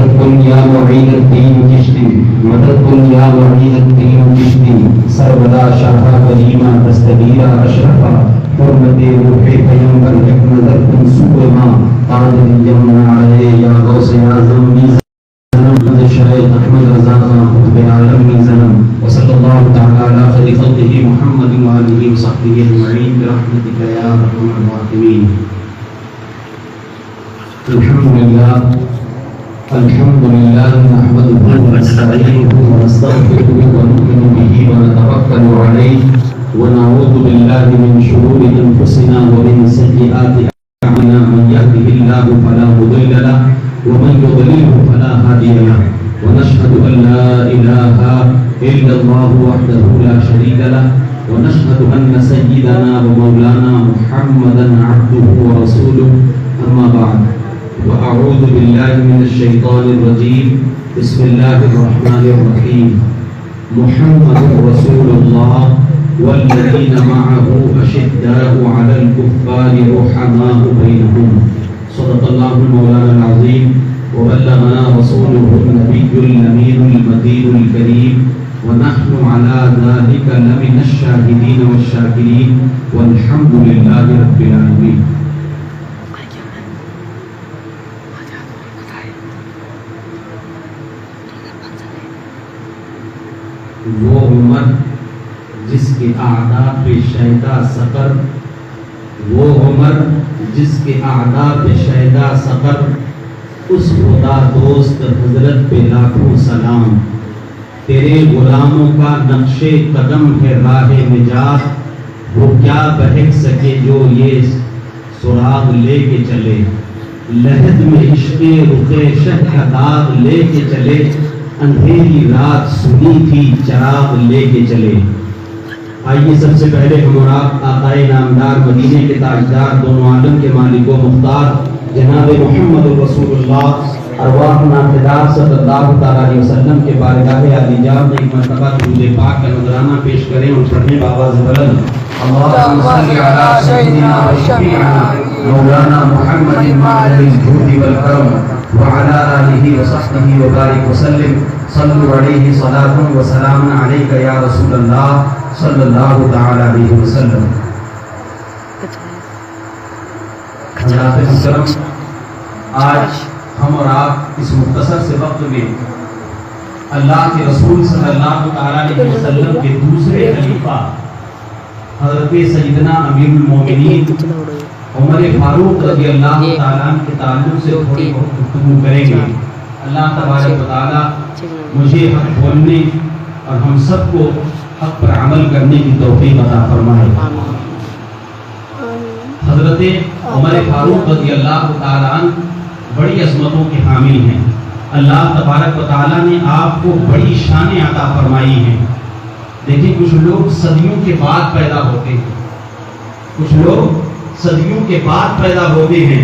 مدد کن یا معین الدین چشتی، مدد کن یا معین الدین چشتی، سربلا شاہ کریمہ دستگیرہ اشرفہ، حرمت روح پیغمبر ایک نظر کن سوء ماں، قادر یمنا علیہ یا غوث اعظم زنم شاید احمد رضا خطب عالم زنم، وصلی اللہ تعالی علی خیر خلقہ محمد وآلہ وصحبہ اجمعین برحمتک یا ارحم الراحمین۔ الحمد لله نحمده ونستعينه ونستغفره ونؤمن به ونتوكل عليه ونعوذ بالله من شرور انفسنا ومن سيئات اعمالنا، من يهده الله فلا مضل له ومن يضلله فلا هادي له، ونشهد ان لا اله الا الله وحده لا شريك له، ونشهد ان سيدنا ومولانا محمدا عبده ورسوله، اما بعد وأعوذ بالله من الشيطان الرجيم، بسم الله الرحمن الرحيم۔ محمد رسول الله والذين معه أشداء على الكفار رحماء بينهم، صدق الله المولانا العظيم وبلغنا رسوله النبي الأمين المتين الكريم، ونحن على ذلك لمن الشاهدين والشاكرين، والحمد لله رب العالمين۔ وہ عمر جس کے اعداء پہ شیدا سقر، وہ عمر جس کے اعداء پہ شیدا سقر، اس خدا دوست حضرت پہ لاکھوں سلام۔ تیرے غلاموں کا نقش قدم ہے راہ نجات، وہ کیا بہک سکے جو یہ سراغ لے کے چلے، لحد میں عشق رخ شہ کا داغ لے کے چلے، اندھیری رات سنی تھی چراغ لے کے چلے۔ آئیے سب سے پہلے ہم اور آپ آقائے نامدار مدینے کے تاجدار دونوں عالم کے مالک و مختار جناب محمد رسول اللہ ارواحنا فدار صلی اللہ تعالیٰ علیہ وسلم کے بارگاہ عالیجان میں ایک مرتبہ درود پاک کا نذرانہ پیش کریں اور پڑھیں بآواز بلند، اللہم صل علی سیدنا و شفیعنا مولانا محمد مالک الجود والکرم وعلى آلہ وصحبہ وبارک وسلم، صلوا علیہ صلاة و سلام علیک یا رسول اللہ صلی اللہ تعالی علیہ وسلم۔ حضرات محترم، آج ہم اور آپ اس مختصر سے وقت میں اللہ کے رسول صلی اللہ تعالی علیہ وسلم کے دوسرے خلیفہ حضرت سیدنا امیر المومنین عمر فاروق رضی اللہ تعالیٰ عنہ کے تعلق سے تھوڑی بہت گفتگو کریں گے۔ اللہ تبارک و تعالیٰ مجھے حق بولنے اور ہم سب کو حق پر عمل کرنے کی توفیق عطا فرمائے۔ حضرت عمر فاروق رضی اللہ تعالیٰ عنہ بڑی عظمتوں کے حامل ہیں۔ اللہ تبارک و تعالیٰ نے آپ کو بڑی شان عطا فرمائی ہیں۔ دیکھیں کچھ لوگ صدیوں کے بعد پیدا ہوتے ہیں، کچھ لوگ صدیوں کے بعد پیدا ہوتے ہیں،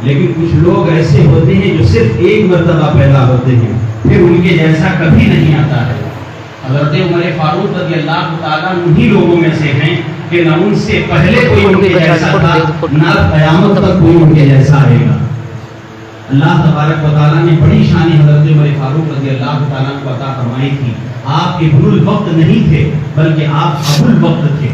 لیکن کچھ لوگ ایسے ہوتے ہیں جو صرف ایک مرتبہ پیدا ہوتے ہیں، پھر ان کے جیسا کبھی نہیں آتا ہے۔ حضرت عمر فاروق رضی اللہ تعالیٰ انہی لوگوں میں سے ہیں کہ نہ ان سے پہلے کوئی ان کے جیسا تھا، نہ قیامت تک کوئی ان کے جیسا آئے گا۔ اللہ تبارک و تعالیٰ نے بڑی شان حضرت عمر فاروق رضی اللہ تعالیٰ کو عطا فرمائی تھی۔ آپ ابن الوقت نہیں تھے بلکہ آپ ابو الوقت تھے۔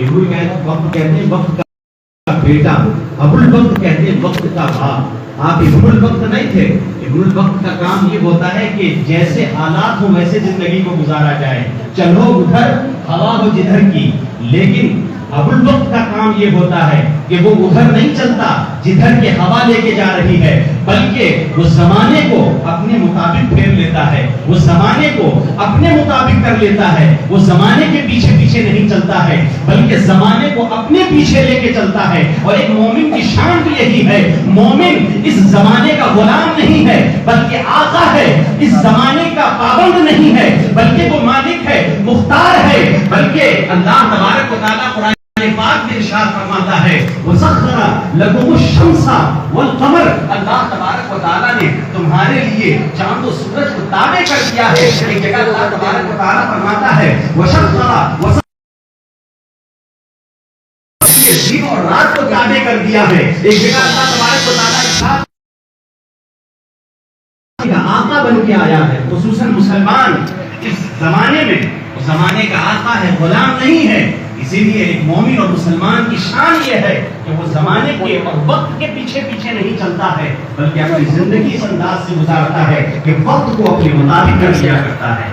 ابن الوقت کہتے ہیں وقت کا بیٹا، ابو الوقت کہتے ہیں وقت کا باپ۔ آپ ابن الوقت نہیں تھے۔ ابن الوقت کا کام یہ ہوتا ہے کہ جیسے حالات ہوں ویسے زندگی کو گزارا جائے، چلو ادھر ہوا ہو جدھر کی، لیکن ابو الوقت کا کام یہ ہوتا ہے کہ وہ ادھر نہیں چلتا جدھر کے ہوا لے کے جا رہی ہے، بلکہ وہ زمانے کو اپنے مطابق پھیر لیتا ہے، وہ زمانے کو اپنے مطابق کر لیتا ہے، وہ زمانے کے پیچھے پیچھے نہیں چلتا ہے بلکہ زمانے کو اپنے پیچھے لے کے چلتا ہے۔ اور ایک مومن کی شان بھی یہی ہے، مومن اس زمانے کا غلام نہیں ہے بلکہ آقا ہے، اس زمانے کا پابند نہیں ہے بلکہ وہ مالک ہے، مختار ہے، بلکہ اللہ تبارک و تعالیٰ قرآن پاک میں ارشاد فرماتا ہے وَسَخَّرَ لَكُمُ الشَّمْسَ وَالْقَمَرَ، اللہ تبارک و تعالیٰ نے تمہارے لیے چاند و سورج کو تابع کر دیا ہے۔ ایک جگہ اللہ تبارک و تعالیٰ فرماتا ہے وَشَخَّرَ دن اور رات کو تابع کر دیا ہے۔ ایک جگہ اللہ تبارک و تعالیٰ کا آقا بن کے آیا ہے. خصوصاً مسلمان اس زمانے میں اس زمانے کا آقا ہے, غلام نہیں ہے. اسی لیے ایک مومن اور مسلمان کی شان یہ ہے کہ وہ زمانے کے اور وقت کے پیچھے پیچھے نہیں چلتا ہے, بلکہ اپنی زندگی اس انداز سے گزارتا ہے کہ وقت کو اپنے مطابق کر لیا کرتا ہے.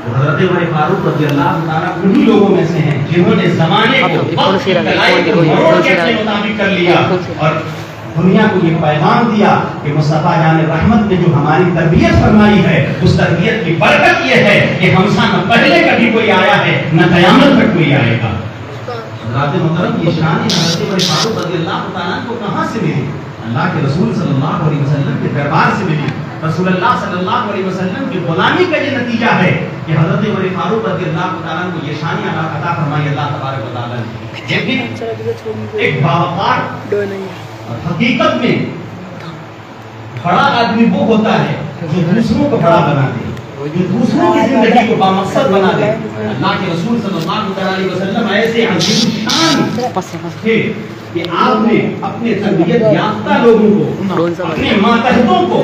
حضرت عمر فاروق رضی اللہ تعالیٰ انہی لوگوں میں سے ہیں جنہوں نے زمانے کو وقت کی کلائی کو مروڑ کے اپنے مطابق کر لیا اور دنیا کو یہ پیغام دیا کہ مصطفیٰ جان رحمت نے جو ہماری تربیت فرمائی ہے اس تربیت کی برکت یہ ہے کہ ہم سے نہ پہلے کبھی کوئی آیا ہے نہ قیامت تک کوئی آئے گا. حضرات محترم, یہ شان حضرت عمر فاروق رضی اللہ تعالیٰ کو کہاں سے ملی؟ اللہ کے رسول صلی اللہ علیہ وسلم کے دربار سے ملی. رسول اللہ صلی اللہ علیہ وسلم کی غلامی کا یہ نتیجہ ہے کہ حضرت عمر فاروق رضی اللہ تعالیٰ کو یہ شان عطا فرمائی اللہ تبارک و تعالیٰ نے. لیکن ایک باوقار حقیقت میں بڑا آدمی وہ ہوتا ہے جو دوسروں کو بڑا بنا دے, جو دوسروں کی زندگی کو بامقصد بنا دے. اللہ کے رسول صلی اللہ علیہ وسلم ایسے عظیم شان تھے کہ آپ نے اپنے تربیت یافتہ لوگوں کو, اپنے ماتحتوں کو,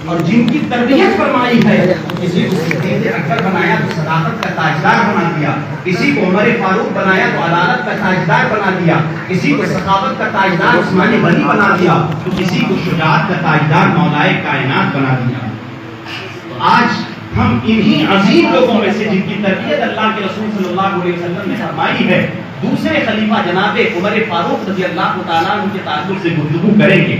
اور جن کی تربیت فرمائی ہے, کسی کو صدیق اکبر بنایا تو صداقت کا تاجدار بنا دیا, کسی کو عمر فاروق بنایا تو عدالت کا تاجدار بنا دیا, کسی کو سخاوت کا تاجدار عثمان غنی بنا دیا, تو کسی کو شجاعت کا تاجدار مولائے کائنات بنا دیا. تو آج ہم انہی عظیم لوگوں میں سے جن کی تربیت اللہ کے رسول صلی اللہ علیہ وسلم نے فرمائی ہے, دوسرے خلیفہ جناب عمر فاروق رضی اللہ تعالیٰ عنہ کے تعلق سے گفتگو کریں گے.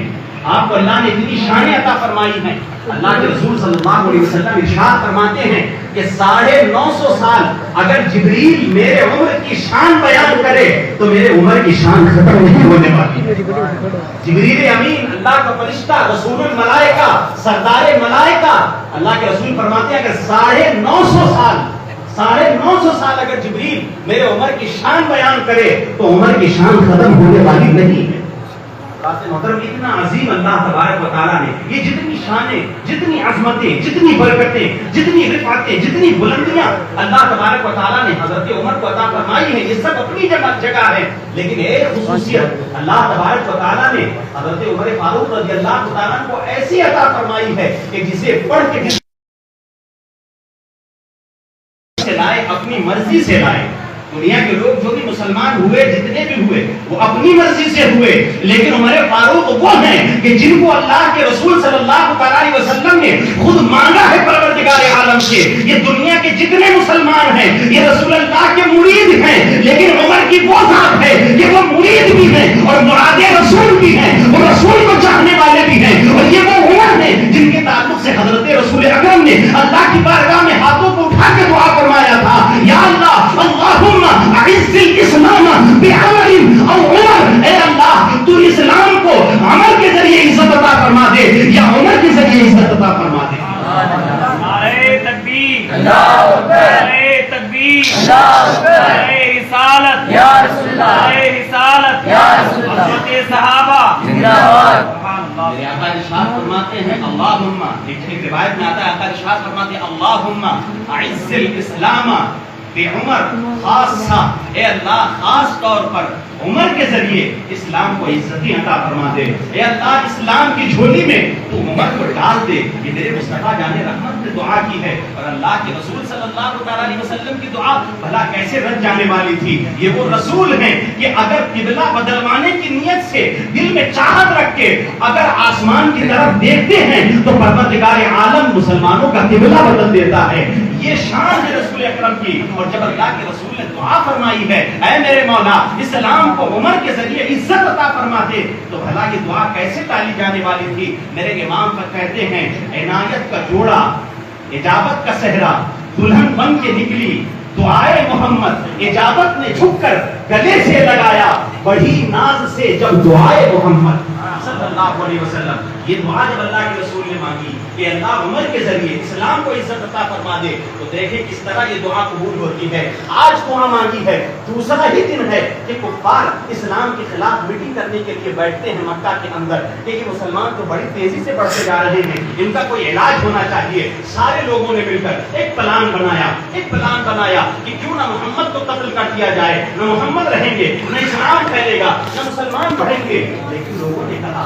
آپ کو اللہ نے اتنی شانیں عطا فرمائی ہیں. اللہ کے رسول صلی اللہ علیہ وسلم ارشاد فرماتے ہیں کہ 950 سال اگر جبریل میرے عمر کی شان بیان کرے تو میرے عمر کی شان ختم نہیں ہونے والی. جبریل امین, اللہ کا فرشتہ, رسول الملائکہ, سردار ملائکہ, اللہ کے رسول فرماتے ہیں کہ 950 سال اگر جبریل میرے عمر کی شان بیان کرے تو عمر کی شان ختم ہونے والی نہیں ہے. محترم, اتنا عظیم اللہ تبارک و تعالیٰ نے یہ جتنی شانیں, جتنی عظمتیں, جتنی برکتیں, جتنی رفعتیں, جتنی بلندیاں اللہ تبارک و تعالیٰ نے حضرت عمر کو عطا فرمائی ہیں, یہ سب اپنی جگہ ہے. لیکن ایک خصوصیت اللہ تبارک و تعالیٰ نے حضرت عمر فاروق رضی اللہ تعالیٰ کو ایسی عطا فرمائی ہے کہ جسے پڑھ کے لائے, اپنی مرضی سے لائے. دنیا کے لوگ جو بھی مسلمان ہوئے, جتنے بھی ہوئے, وہ اپنی مرضی سے ہوئے. لیکن عمر فاروق وہ ہیں کہ جن کو اللہ کے رسول صلی اللہ علیہ وسلم نے خود مانگا ہے پروردگار عالم سے. یہ دنیا کے جتنے مسلمان ہیں یہ رسول اللہ کے مرید ہیں, لیکن عمر کی وہ ذات ہے کہ وہ مرید بھی ہیں اور مراد رسول بھی ہیں, وہ رسول کو چاہنے والے بھی ہیں. اور یہ وہ عمر ہیں جن کے تعلق سے حضرت رسول اکرم نے اللہ کی بارگاہ میں ہاتھوں کو اٹھا کے دعا فرمایا تھا, یا اللہ اللہم اعز الاسلام بعمل او عمر, اے اللہ تو اسلام کو عمل کے ذریعے عزت عطا فرما دے یا عمر کے ذریعے عزت عطا فرما دے. نعرہ تکبیر, اللہ اکبر, نعرہ تکبیر, اللہ اکبر, نعرہ رسالت یا رسول اللہ, نعرہ رسالت یا رسول اللہ, حضرت صحابہ زندہ باد. میرے آقا ارشاد فرماتے ہیں اللہم, ایک روایت میں آتا ہے آقا ارشاد فرماتے ہیں اللہم اعز الاسلام بعمر خاصہ, اے اللہ خاص طور پر عمر کے ذریعے اسلام کو عزتی عطا فرما دے. اے اللہ اسلام کی جھولی میں تو عمر کو ڈال دے. یہ میرے مصطفیٰ جان رحمت نے دعا کی ہے, اور اللہ کے رسول صلی اللہ علیہ وسلم کی دعا بھلا کیسے رد جانے والی تھی. یہ وہ رسول ہیں کہ اگر قبلہ بدلوانے کی نیت سے دل میں چاہت رکھ کے اگر آسمان کی طرف دیکھتے ہیں تو پروردگار عالم مسلمانوں کا قبلہ بدل دیتا ہے. یہ شان ہے رسول اکرم کی. اور جب اللہ کے رسول نے دعا فرمائی ہے اے میرے مولا اسلام کو عمر کے ذریعے عزت عطا فرما دے, تو بھلا یہ دعا کیسے ٹالی جانے والی تھی. میرے امام پر کہتے ہیں عنایت کا جوڑا, اجابت کا صحرا, دلہن بن کے نکلی دعائے محمد, اجابت نے جھک کر گلے سے لگایا, بڑی ناز سے جب دعائے محمد صلی اللہ علیہ وسلم. یہ دعا جب اللہ کے رسول نے مانگی کہ اللہ عمر کے ذریعے اسلام کو عزت عطا فرما دے, تو دیکھیں کس طرح یہ دعا قبول ہوتی ہے. آج دعا مانگی ہے, دوسرا ہی دن ہے کہ کفار اسلام کے خلاف میٹنگ کرنے کے لیے بیٹھتے ہیں مکہ کے اندر کہ یہ مسلمان تو بڑی تیزی سے بڑھتے جا رہے ہیں, ان کا کوئی علاج ہونا چاہیے. سارے لوگوں نے مل کر ایک پلان بنایا کہ کیوں نہ محمد کو قتل کر دیا جائے, نہ محمد رہیں گے, نہ اسلام پھیلے گا, نہ مسلمان بڑھیں گے. لیکن لوگوں نے کہا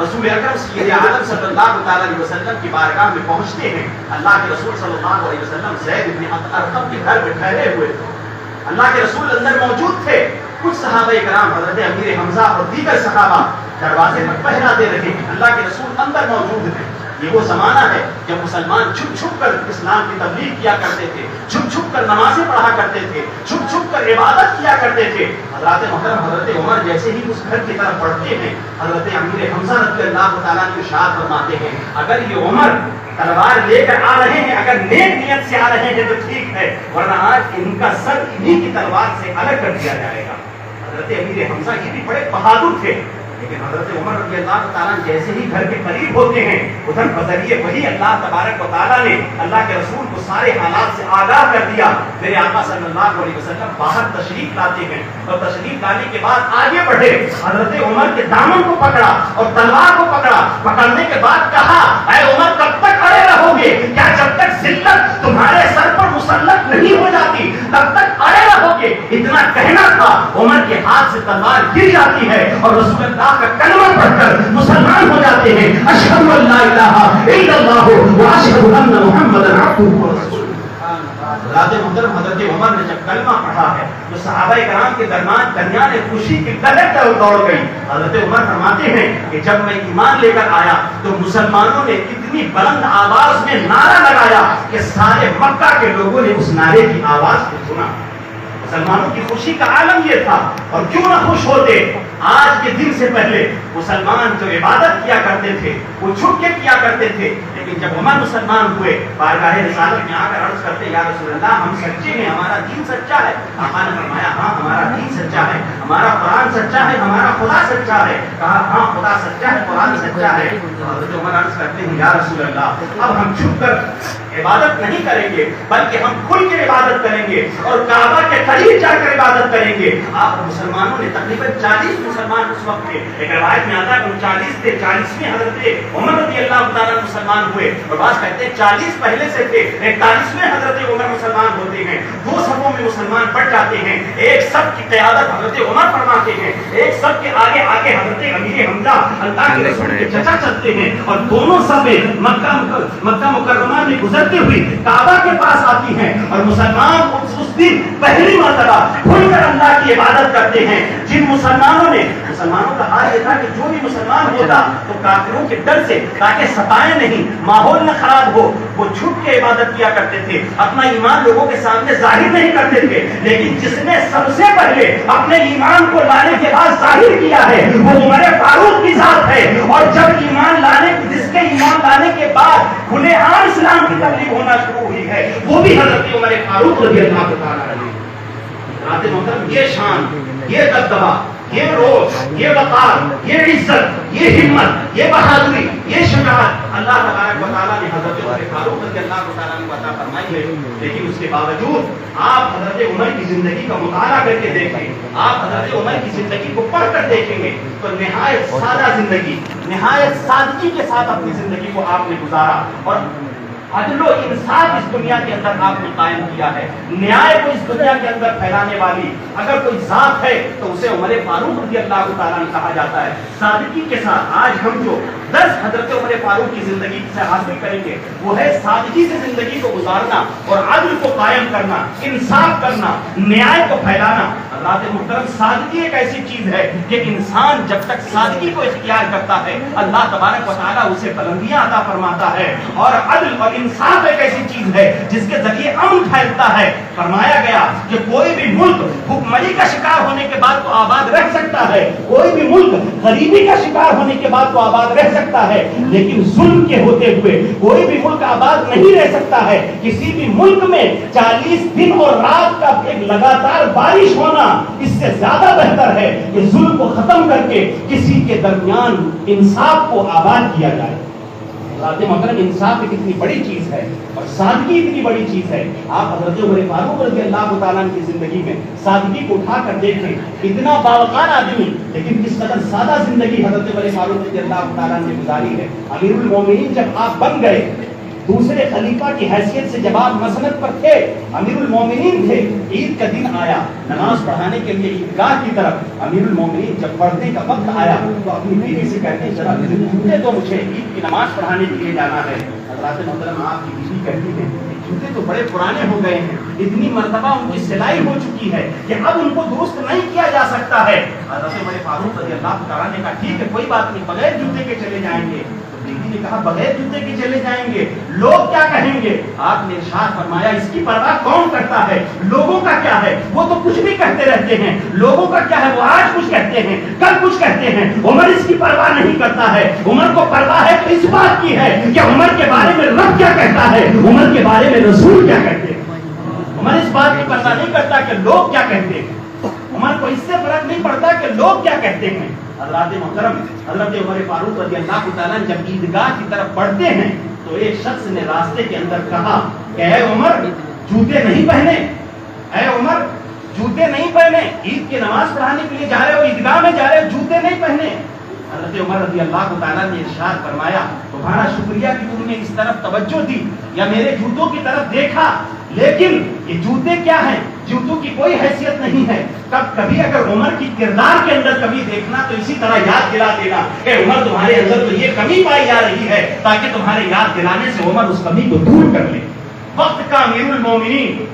رسول اکرم سید عالم صلی اللہ تعالیٰ علیہ وسلم کی بارگاہ میں پہنچتے ہیں. اللہ کے رسول صلی اللہ علیہ وسلم زید بن ارقم کے گھر میں ٹھہرے ہوئے تھے. اللہ کے رسول اندر موجود تھے. کچھ صحابہ کرام حضرت امیر حمزہ اور دیگر صحابہ دروازے پر پہرا دے رہے ہیں. اللہ کے رسول اندر موجود ہیں. یہ وہ زمانہ ہے جب مسلمان چھپ چھپ کر اسلام کی تبلیغ کیا کرتے تھے, چھپ چھپ کر نمازیں پڑھا کرتے تھے, چھپ چھپ کر عبادت کیا کرتے تھے. حضرات محترم حضرت عمر جیسے ہی اس گھر کی طرف بڑھتے ہیں, حضرت امیر حمزہ رضی اللہ تعالیٰ عنہ ارشاد فرماتے ہیں, اگر یہ عمر تلوار لے کر آ رہے ہیں, اگر نیک نیت سے آ رہے ہیں تو ٹھیک ہے, ورنہ آج ان کا سر انہی کی تلوار سے الگ کر دیا جائے گا. حضرت امیر حمزہ یہ بھی بڑے بہادر تھے, لیکن حضرت عمر رضی اللہ تعالیٰ جیسے ہی گھر کے قریب ہوتے ہیں, ادھر بذریعے وہی اللہ تبارک و تعالیٰ نے اللہ کے رسول کو سارے حالات سے آگاہ کر دیا. میرے آقا صلی اللہ علیہ وسلم باہر تشریف لاتے ہیں, اور تشریف لانے کے بعد آگے بڑھے, حضرت عمر کے دامن کو پکڑا اور تلوار کو پکڑا. پکڑنے کے بعد کہا, اے عمر کب تک کھڑے رہو گے؟ کیا جب تک ذلت تمہارے سر پر مسلط نہیں ہو جاتی تب تک کھڑے رہو گے؟ اتنا کہنا تھا, عمر کے ہاتھ سے تلوار گر جاتی ہے اور رسول اللہ کا کلمہ پڑھ کر مسلمان ہو جاتے ہیں. اشہد ان لا الہ الا اللہ واشہد ان محمدا عبدہ ورسولہ. حضرت محترم حضرت عمر نے جب کلمہ پڑھا ہے تو صحابہ کرام کے درمیان خوشی کی لہر دوڑ گئی. حضرت عمر فرماتے ہیں کہ جب میں ایمان لے کر آیا تو مسلمانوں نے اتنی بلند آواز میں نعرہ لگایا کہ سارے مکہ کے لوگوں نے اس نعرے کی آواز کو سنا. مسلمانوں کی خوشی کا عالم یہ تھا, اور کیوں نہ خوش ہوتے. آج کے دن سے پہلے مسلمان جو عبادت کیا کرتے تھے وہ چھپ کے کیا کرتے تھے, لیکن جب عمر مسلمان ہوئے بارگاہ رسالت میں آ کر عرض کرتے, یا رسول اللہ ہم سچے ہیں, ہمارا دین سچا ہے. آقا نے فرمایا, ہاں ہمارا دین سچا ہے, ہمارا قرآن سچا ہے, ہمارا خدا سچا ہے. کہا ہاں خدا سچا ہے, قرآن سچا ہے. حضرت عمر عرض کرتے ہیں, یا رسول اللہ اب ہم چھپ کر عبادت نہیں کریں گے بلکہ ہم کھل کے عبادت کریں گے اور کعبہ کے قریب جا کر عبادت کریں گے. آپ مسلمانوں نے تقریباً 40 مسلمان اس وقت تھے, ایک روایت میں آتا ہے 39 تھے, 40ویں حضرت عمر رضی اللہ تعالیٰ مسلمان ہوئے, اور بعض کہتے ہیں 40 پہلے سے تھے, 41ویں حضرت عمر مسلمان ہوتے ہیں. دو صفوں میں مسلمان بٹ جاتے ہیں, ایک صف کی قیادت حضرت عمر فرماتے ہیں, ایک صف کے آگے آگے حضرت امیر حمزہ اللہ کے رسول کے چچا چلتے ہیں, اور دونوں صفیں مکہ مکرمہ میں گزرتے ہوئے کعبہ کے پاس آتی ہیں, اور مسلمان اس دن پہلی مرتبہ کھل کر اللہ کی عبادت کرتے ہیں. جن مسلمانوں کا حال یہ تھا کہ جو بھی مسلمان ہوتا تو کافروں کے ڈر سے تاکہ ستائے نہیں, ماحول نہ خراب ہو, وہ چھپ کے عبادت کیا کرتے تھے, اپنا ایمان لوگوں کے سامنے ظاہر نہیں کرتے تھے. لیکن جس نے سب سے پہلے اپنے ایمان کو لانے کے بعد ظاہر کیا ہے وہ عمر فاروق کی ذات ہے, اور جب جس کے ایمان لانے کے بعد کھلے عام اسلام کی تبلیغ ہونا شروع ہوئی ہے وہ بھی حضرت عمر فاروق رضی اللہ تعالیٰ عنہ. یہ شان, یہ دبدبہ, یہ روز, یہ وقار, یہ عزت, یہ ہمت, یہ بہادری, یہ شجاعت اللہ تبارک و تعالیٰ نے حضرت عمر فاروق رضی اللہ تعالیٰ عنہ عطا فرمائی ہے. لیکن اس کے باوجود آپ حضرت عمر کی زندگی کا مطالعہ کر کے دیکھیں, آپ حضرت عمر کی زندگی کو پڑھ کر دیکھیں گے تو نہایت سادہ زندگی, نہایت سادگی کے ساتھ اپنی زندگی کو آپ نے گزارا, اور عدل و انصاف اس دنیا کے اندر آپ نے قائم کیا ہے. نیائے کو اس دنیا کے اندر پھیلانے والی اگر کوئی ذات ہے تو اسے عمر فاروق رضی اللہ تعالیٰ عنہ کہا جاتا ہے. سادگی کے ساتھ آج ہم جو درس حضرت عمر فاروق کی زندگی سے حاصل کریں گے وہ ہے سادگی سے زندگی کو گزارنا, اور عدل کو قائم کرنا, انصاف کرنا, نیائے کو پھیلانا. حضرات محترم, سادگی ایک ایسی چیز ہے کہ انسان جب تک سادگی کو اختیار کرتا ہے اللہ تبارک و تعالیٰ اسے بلندیاں عطا فرماتا ہے. اور عدل اور انصاف ایک ایسی چیز ہے جس کے ذریعے امن پھیلتا ہے. فرمایا گیا کہ کوئی بھی ملک بھوکمری کا شکار ہونے کے بعد تو آباد رہ سکتا ہے, کوئی بھی ملک غریبی کا شکار ہونے کے بعد تو آباد رہ سکتا ہے, لیکن ظلم کے ہوتے ہوئے کوئی بھی ملک آباد نہیں رہ سکتا ہے. کسی بھی ملک میں 40 دن اور رات کا ایک لگاتار بارش ہونا اس سے زیادہ بہتر ہے کہ ظلم کو ختم کر کے کسی کے درمیان انصاف کو آباد کیا جائے. محترم, انصاف ایک اتنی بڑی چیز ہے اور سادگی اتنی بڑی چیز ہے. آپ حضرت عمر فاروق رضی اللہ تعالیٰ عنہ کی زندگی میں سادگی کو اٹھا کر دیکھیں, اتنا باوقار آدمی لیکن کس قدر سادہ زندگی حضرت عمر فاروق رضی اللہ تعالیٰ عنہ نے گزاری ہے. امیر المومنین جب آپ بن گئے دوسرے خلیفہ کی حیثیت سے جب آپ مسند پر تھے، امیر المومنین تھے، عید کا دن آیا نماز پڑھانے کے لیے عیدگاہ کی طرف، امیر المومنین جب پڑھنے کا وقت آیا تو اپنی بیوی سے کہتے ہیں ذرا جوتے تو مجھے عید کی نماز پڑھانے کے لیے جانا ہے۔ حضرات محترم آپ کی بیوی کہتی ہے جوتے تو بڑے پرانے ہو گئے ہیں، اتنی مرتبہ ان کی سلائی ہو چکی ہے کہ اب ان کو درست نہیں کیا جا سکتا ہے۔ حضرت عمر فاروق رضی اللہ تعالیٰ نے کہا ٹھیک ہے کوئی بات نہیں، بغیر جوتے کے چلے جائیں گے۔ بیوی نے کہا بغیر جوتے کے چلے جائیں گے، لوگ کیا کہیں گے؟ آپ نے ارشاد فرمایا اس کی پرواہ کون کرتا ہے؟ لوگوں کا کیا ہے؟ وہ تو کچھ بھی کہتے رہتے ہیں۔ لوگوں کا کیا ہے؟ وہ آج کچھ کہتے ہیں، کل کچھ کہتے ہیں۔ عمر اس کی پرواہ نہیں کرتا ہے۔ عمر کو پرواہ ہے تو اس بات کی ہے کہ عمر کے بارے میں رب کیا کہتا ہے، عمر کے بارے میں رسول کیا کہتے ہیں۔ عمر اس بات کی پرواہ نہیں کرتا کہ لوگ کیا کہتے ہیں، عمر کو اس سے فرق نہیں پڑتا کہ لوگ کیا کہتے ہیں۔ حضرات محترم، حضرت عمر فاروق رضی اللہ تعالیٰ جب عیدگاہ کی طرف بڑھتے ہیں تو ایک شخص نے راستے کے اندر کہا کہ اے عمر جوتے نہیں پہنے، اے عمر جوتے نہیں پہنے، عید کی نماز پڑھانے کے لیے جا رہے ہو، عیدگاہ میں جا رہے ہو، جوتے نہیں پہنے۔ حضرت عمر رضی اللہ تعالیٰ نے ارشاد فرمایا تمہارا شکریہ کہ تم نے اس طرف توجہ دی یا میرے جوتوں کی طرف دیکھا، لیکن یہ جوتے کیا ہیں؟ جوتوں کی کوئی حیثیت نہیں ہے۔ کبھی اگر عمر کی کردار کے اندر کمی دیکھنا تو اسی طرح یاد دلا دینا کہ عمر تمہارے اندر تو یہ کمی پائی جا رہی ہے، تاکہ تمہارے یاد دلانے سے عمر اس کمی کو دور کر لے۔ وقت کا امیر المومنین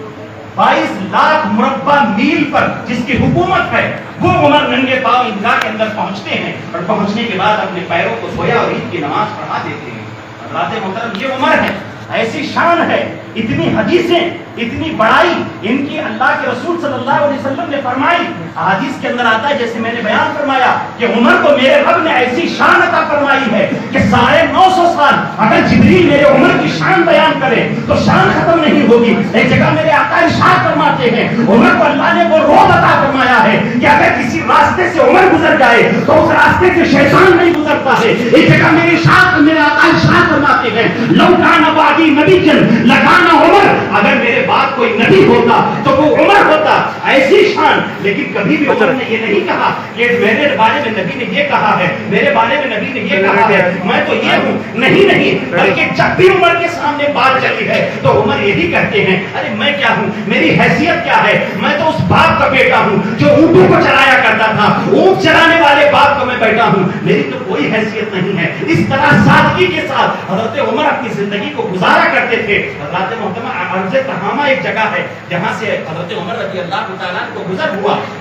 22 لاکھ مربع میل پر جس کی حکومت ہے، وہ عمر ننگے پاؤں عیدگاہ کے اندر پہنچتے ہیں اور پہنچنے کے بعد اپنے پیروں کو دھویا اور عید کی نماز پڑھا دیتے ہیں۔ حضرات محترم یہ عمر ہے، ایسی شان ہے، اتنی حدیثیں، اتنی بڑائی ان کی اللہ کے رسول صلی اللہ علیہ وسلم نے فرمائی۔ حدیث کے اندر آتا ہے جیسے میں نے بیان فرمایا کہ عمر کو میرے رب نے ایسی شان عطا فرمائی ہے کہ 950 سال اگر جبریل میرے عمر کی شان بیان کرے تو شان ختم نہیں ہوگی۔ ایک جگہ میرے آقا ارشاد فرماتے ہیں عمر کو اللہ نے وہ روب عطا فرمایا ہے کہ اگر کسی راستے سے عمر گزر جائے تو اس راستے سے شیطان نہیں گزرتا ہے۔ ایک جگہ میرے آقا ارشاد فرماتے ہیں لو کان بعدی نبی لگانا عمر، اگر میرے بعد کوئی نبی ہوتا تو وہ عمر ہوتا۔ ایسی شان، لیکن کبھی بھی عمر نے یہ نہیں کہا کہ میرے بارے میں نبی نے یہ کہا ہے، میرے بارے میں نبی نے یہ کہا ہے، میں تو یہ ہوں، نہیں، بلکہ جب بھی عمر کے سامنے بات چلی ہے تو عمر یہی کہتے ہیں ارے میں کیا ہوں، میری حیثیت کیا ہے، میں تو اس باپ کا بیٹا ہوں جو اونٹوں کو چرایا کرتا تھا، اونٹ چرانے والے باپ کا میں بیٹا ہوں، میری تو کوئی حیثیت نہیں ہے۔ اس طرح سادگی کے ساتھ حضرت عمر اپنی زندگی کو گزارا کرتے تھے۔ حضرات محترمہ عرض تہامہ ایک جگہ ہے جہاں سے حضرت عمر رضی اللہ تعالیٰ کو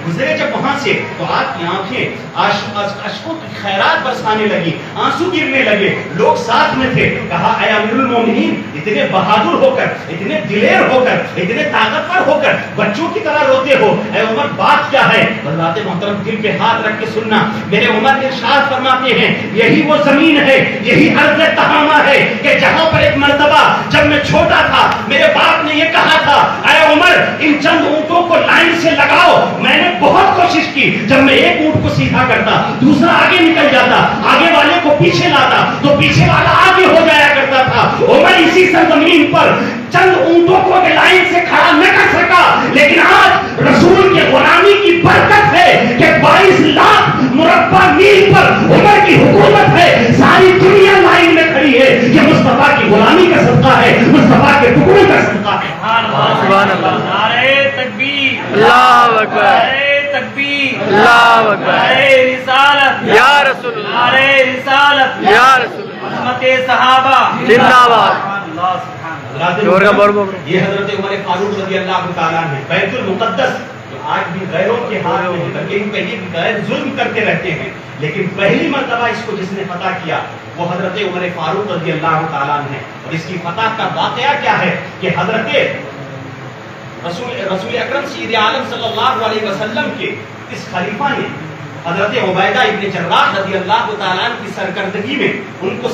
گزرے جب وہاں سے تو آپ کی آنکھیں اشکوں کی خیرات برسانے لگی، آنسو گرنے لگے، لوگ ساتھ میں تھے۔ کہا اے امیر المومنین اتنے بہادر ہو کر، اتنے دلیر ہو کر، اتنے طاقتور ہو کر بچوں کی طرح روتے ہو، اے عمر بات کیا ہے؟ حضرات محترم دل پہ ہاتھ رکھ کے سننا، میرے عمر ارشاد فرماتے ہیں یہی وہ زمین ہے، یہی ارض تہامہ ہے کہ جہاں پر ایک مرتبہ جب میں چھوٹا تھا میرے باپ نے یہ کہا تھا اے عمر ان چند اونٹوں کو لائن سے لگاؤ۔ میں نے بہت کوشش کی، جب میں ایک اونٹ کو سیدھا کرتا دوسرا آگے نکل جاتا، آگے والے کو پیچھے لاتا تو پیچھے والا آگے ہو جایا کرتا تھا۔ عمر اسی سرزمین پر چند اونٹوں کو لائن سے کھڑا نہ کر سکا، لیکن آج رسول کے غلامی کی برکت ہے کہ 22 لاکھ مربع میل پر عمر کی حکومت ہے، ساری دنیا لائن میں کھڑی ہے۔ یہ مصطفیٰ کی غلامی کا صدقہ ہے، مصطفیٰ کے ٹکڑوں کا صدقہ ہے۔ سبحان اللہ، نعرہ تکبیر، اللہ اکبر، نعرہ تکبیر، اللہ اکبر، نعرہ رسالت یا رسول اللہ، نعرہ رسالت یا رسول اللہ، عظمت صحابہ زندہ باد۔ اللہ سبحان یہ حضرت عمر فاروق رضی اللہ تعالیٰ نے بیت المقدس جو آج بھی غیروں کے ہاتھ میں ہے، بلکہ ان پہ یہ غیر ظلم کرتے رہتے ہیں، لیکن پہلی مرتبہ اس کو جس نے فتح کیا وہ حضرت عمر فاروق رضی اللہ تعالیٰ نے۔ اور اس کی فتح کا واقعہ کیا ہے کہ حضرت رسول اکرم سید عالم صلی اللہ علیہ وسلم کے اس خلیفہ نے حضرت عبیدہ ابن جراح رضی اللہ تعالیٰ کی سرکردگی میں ان کو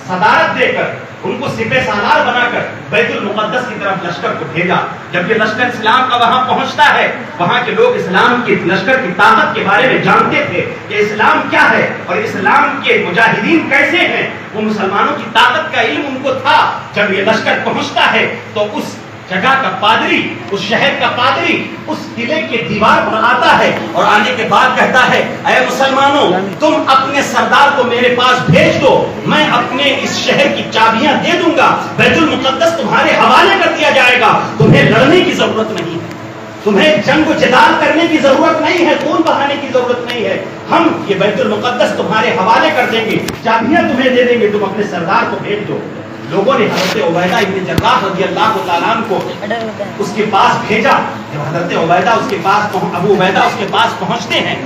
صدارت دے کر، ان کو سپہ سالار بنا کر بیت المقدس کی طرف لشکر کو بھیجا۔ جب یہ لشکر اسلام کا وہاں پہنچتا ہے، وہاں کے لوگ اسلام کی لشکر کی طاقت کے بارے میں جانتے تھے کہ اسلام کیا ہے اور اسلام کے مجاہدین کیسے ہیں، وہ مسلمانوں کی طاقت کا علم ان کو تھا۔ جب یہ لشکر پہنچتا ہے تو اس جگہ کا پادری، اس شہر کا پادری اس قلعے کے دیوار پر آتا ہے اور آنے کے بعد کہتا ہے اے مسلمانوں تم اپنے سردار کو میرے پاس بھیج دو، میں اپنے اس شہر کی چابیاں دے دوں گا، بیت المقدس تمہارے حوالے کر دیا جائے گا، تمہیں لڑنے کی ضرورت نہیں ہے، تمہیں جنگ و جدال کرنے کی ضرورت نہیں ہے، خون بہانے کی ضرورت نہیں ہے، ہم یہ بیت المقدس تمہارے حوالے کر دیں گے، چابیاں تمہیں دے دیں گے، تم اپنے سردار کو بھیج دو۔ لوگوں نے حضرت عبیدہ ابن جراح رضی اللہ تعالیٰ عنہ کو اس کے پاس بھیجا۔ جب حضرت عبیدہ اس کے پاس ابو عبیدہ اس کے پاس پہنچتے ہیں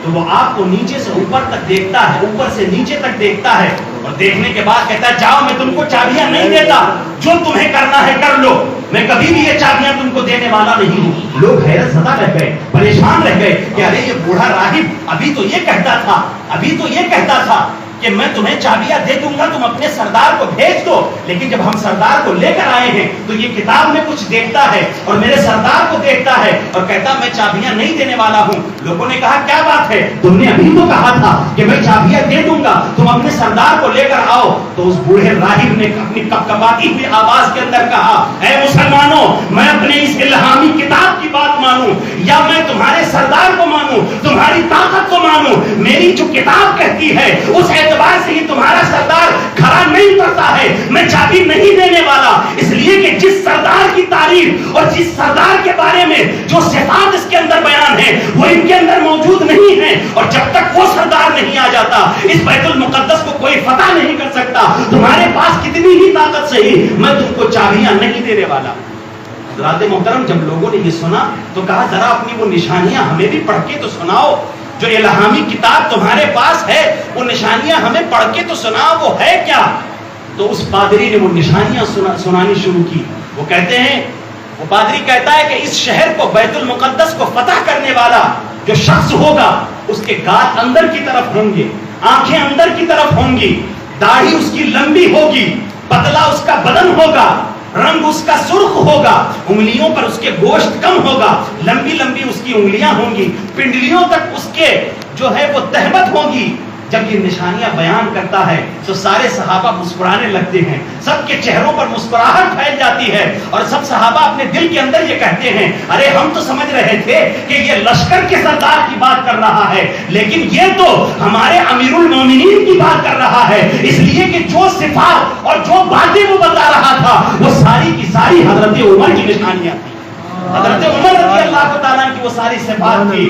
تو وہ آپ کو نیچے سے اوپر تک دیکھتا ہے، اوپر سے نیچے تک دیکھتا ہے اور دیکھنے کے بعد کہتا ہے جاؤ میں تم کو چابیاں نہیں دیتا، جو تمہیں کرنا ہے کر لو، میں کبھی بھی یہ چابیاں تم کو دینے والا نہیں ہوں۔ لوگ حیرت زدہ رہ گئے، پریشان رہ گئے کہ ارے یہ بوڑھا راہب ابھی تو یہ کہتا تھا کہ میں تمہیں چابیاں دے دوں گا، تم اپنے سردار کو بھیج دو، لیکن جب ہم سردار کو لے کر آئے ہیں تو یہ کتاب میں کچھ دیکھتا ہے اور میرے سردار کو دیکھتا ہے اور کہتا میں چابیاں نہیں دینے والا ہوں۔ لوگوں نے کہا کیا بات ہے، تم نے ابھی تو کہا تھا کہ میں چابیاں دے دوں گا، تم اپنے سردار کو لے کر آؤ۔ تو اس بوڑھے راہب نے اپنی کپکپاتی ہوئی آواز کے اندر کہا اے مسلمانوں میں اپنے اس الہامی کتاب کی بات مانوں یا میں تمہارے سردار کو مانوں، تمہاری طاقت کو مانوں، میری جو کتاب کہتی ہے اس اعتبار سے یہ تمہارا سردار کھڑا نہیں کرتا ہے، میں چابی نہیں دینے والا، اس لیے کہ جس سردار کی تعریف اور جس سردار کے بارے میں جو صفات اس کے اندر بیان ہے وہ ان کے اندر موجود نہیں ہے، اور جب تک وہ سردار نہیں آ جاتا اس بیت المقدس کو کوئی فتح نہیں کر سکتا، تمہارے پاس کتنی ہی طاقت سے ہی میں تم کو چابیاں نہیں دینے والا۔ حضرات محترم جب لوگوں نے یہ سنا تو کہا ذرا اپنی وہ نشانیاں ہمیں بھی پڑھ کے تو سناؤ، جو الہامی کتاب تمہارے پاس ہے وہ نشانیاں ہمیں پڑھ کے تو سناؤ، وہ ہے کیا؟ تو اس پادری نے وہ نشانیاں سنانی شروع کی۔ وہ کہتے ہیں، وہ پادری کہتا ہے کہ اس شہر کو بیت المقدس کو فتح کرنے والا جو شخص ہوگا اس کے گال اندر کی طرف ہوں گے، آنکھیں اندر کی طرف ہوں گی، داڑھی اس کی لمبی ہوگی، پتلا اس کا بدن ہوگا، رنگ اس کا سرخ ہوگا، انگلیوں پر اس کے گوشت کم ہوگا، لمبی لمبی اس کی انگلیاں ہوں گی، پنڈلیوں تک اس کے جو ہے وہ تہبت ہوگی۔ جب یہ نشانیاں بیان کرتا ہے تو سارے صحابہ مسکرانے لگتے ہیں، سب کے چہروں پر مسکراہٹ پھیل جاتی ہے اور سب صحابہ اپنے دل کے اندر یہ کہتے ہیں ارے ہم تو سمجھ رہے تھے کہ یہ لشکر کے سردار کی بات کر رہا ہے، لیکن یہ تو ہمارے امیر المومنین کی بات کر رہا ہے، اس لیے کہ جو صفات اور جو باتیں وہ بتا رہا تھا وہ ساری کی ساری حضرت عمر کی نشانیاں تھیں، حضرت عمر رضی اللہ تعالیٰ کی وہ ساری صفات تھی۔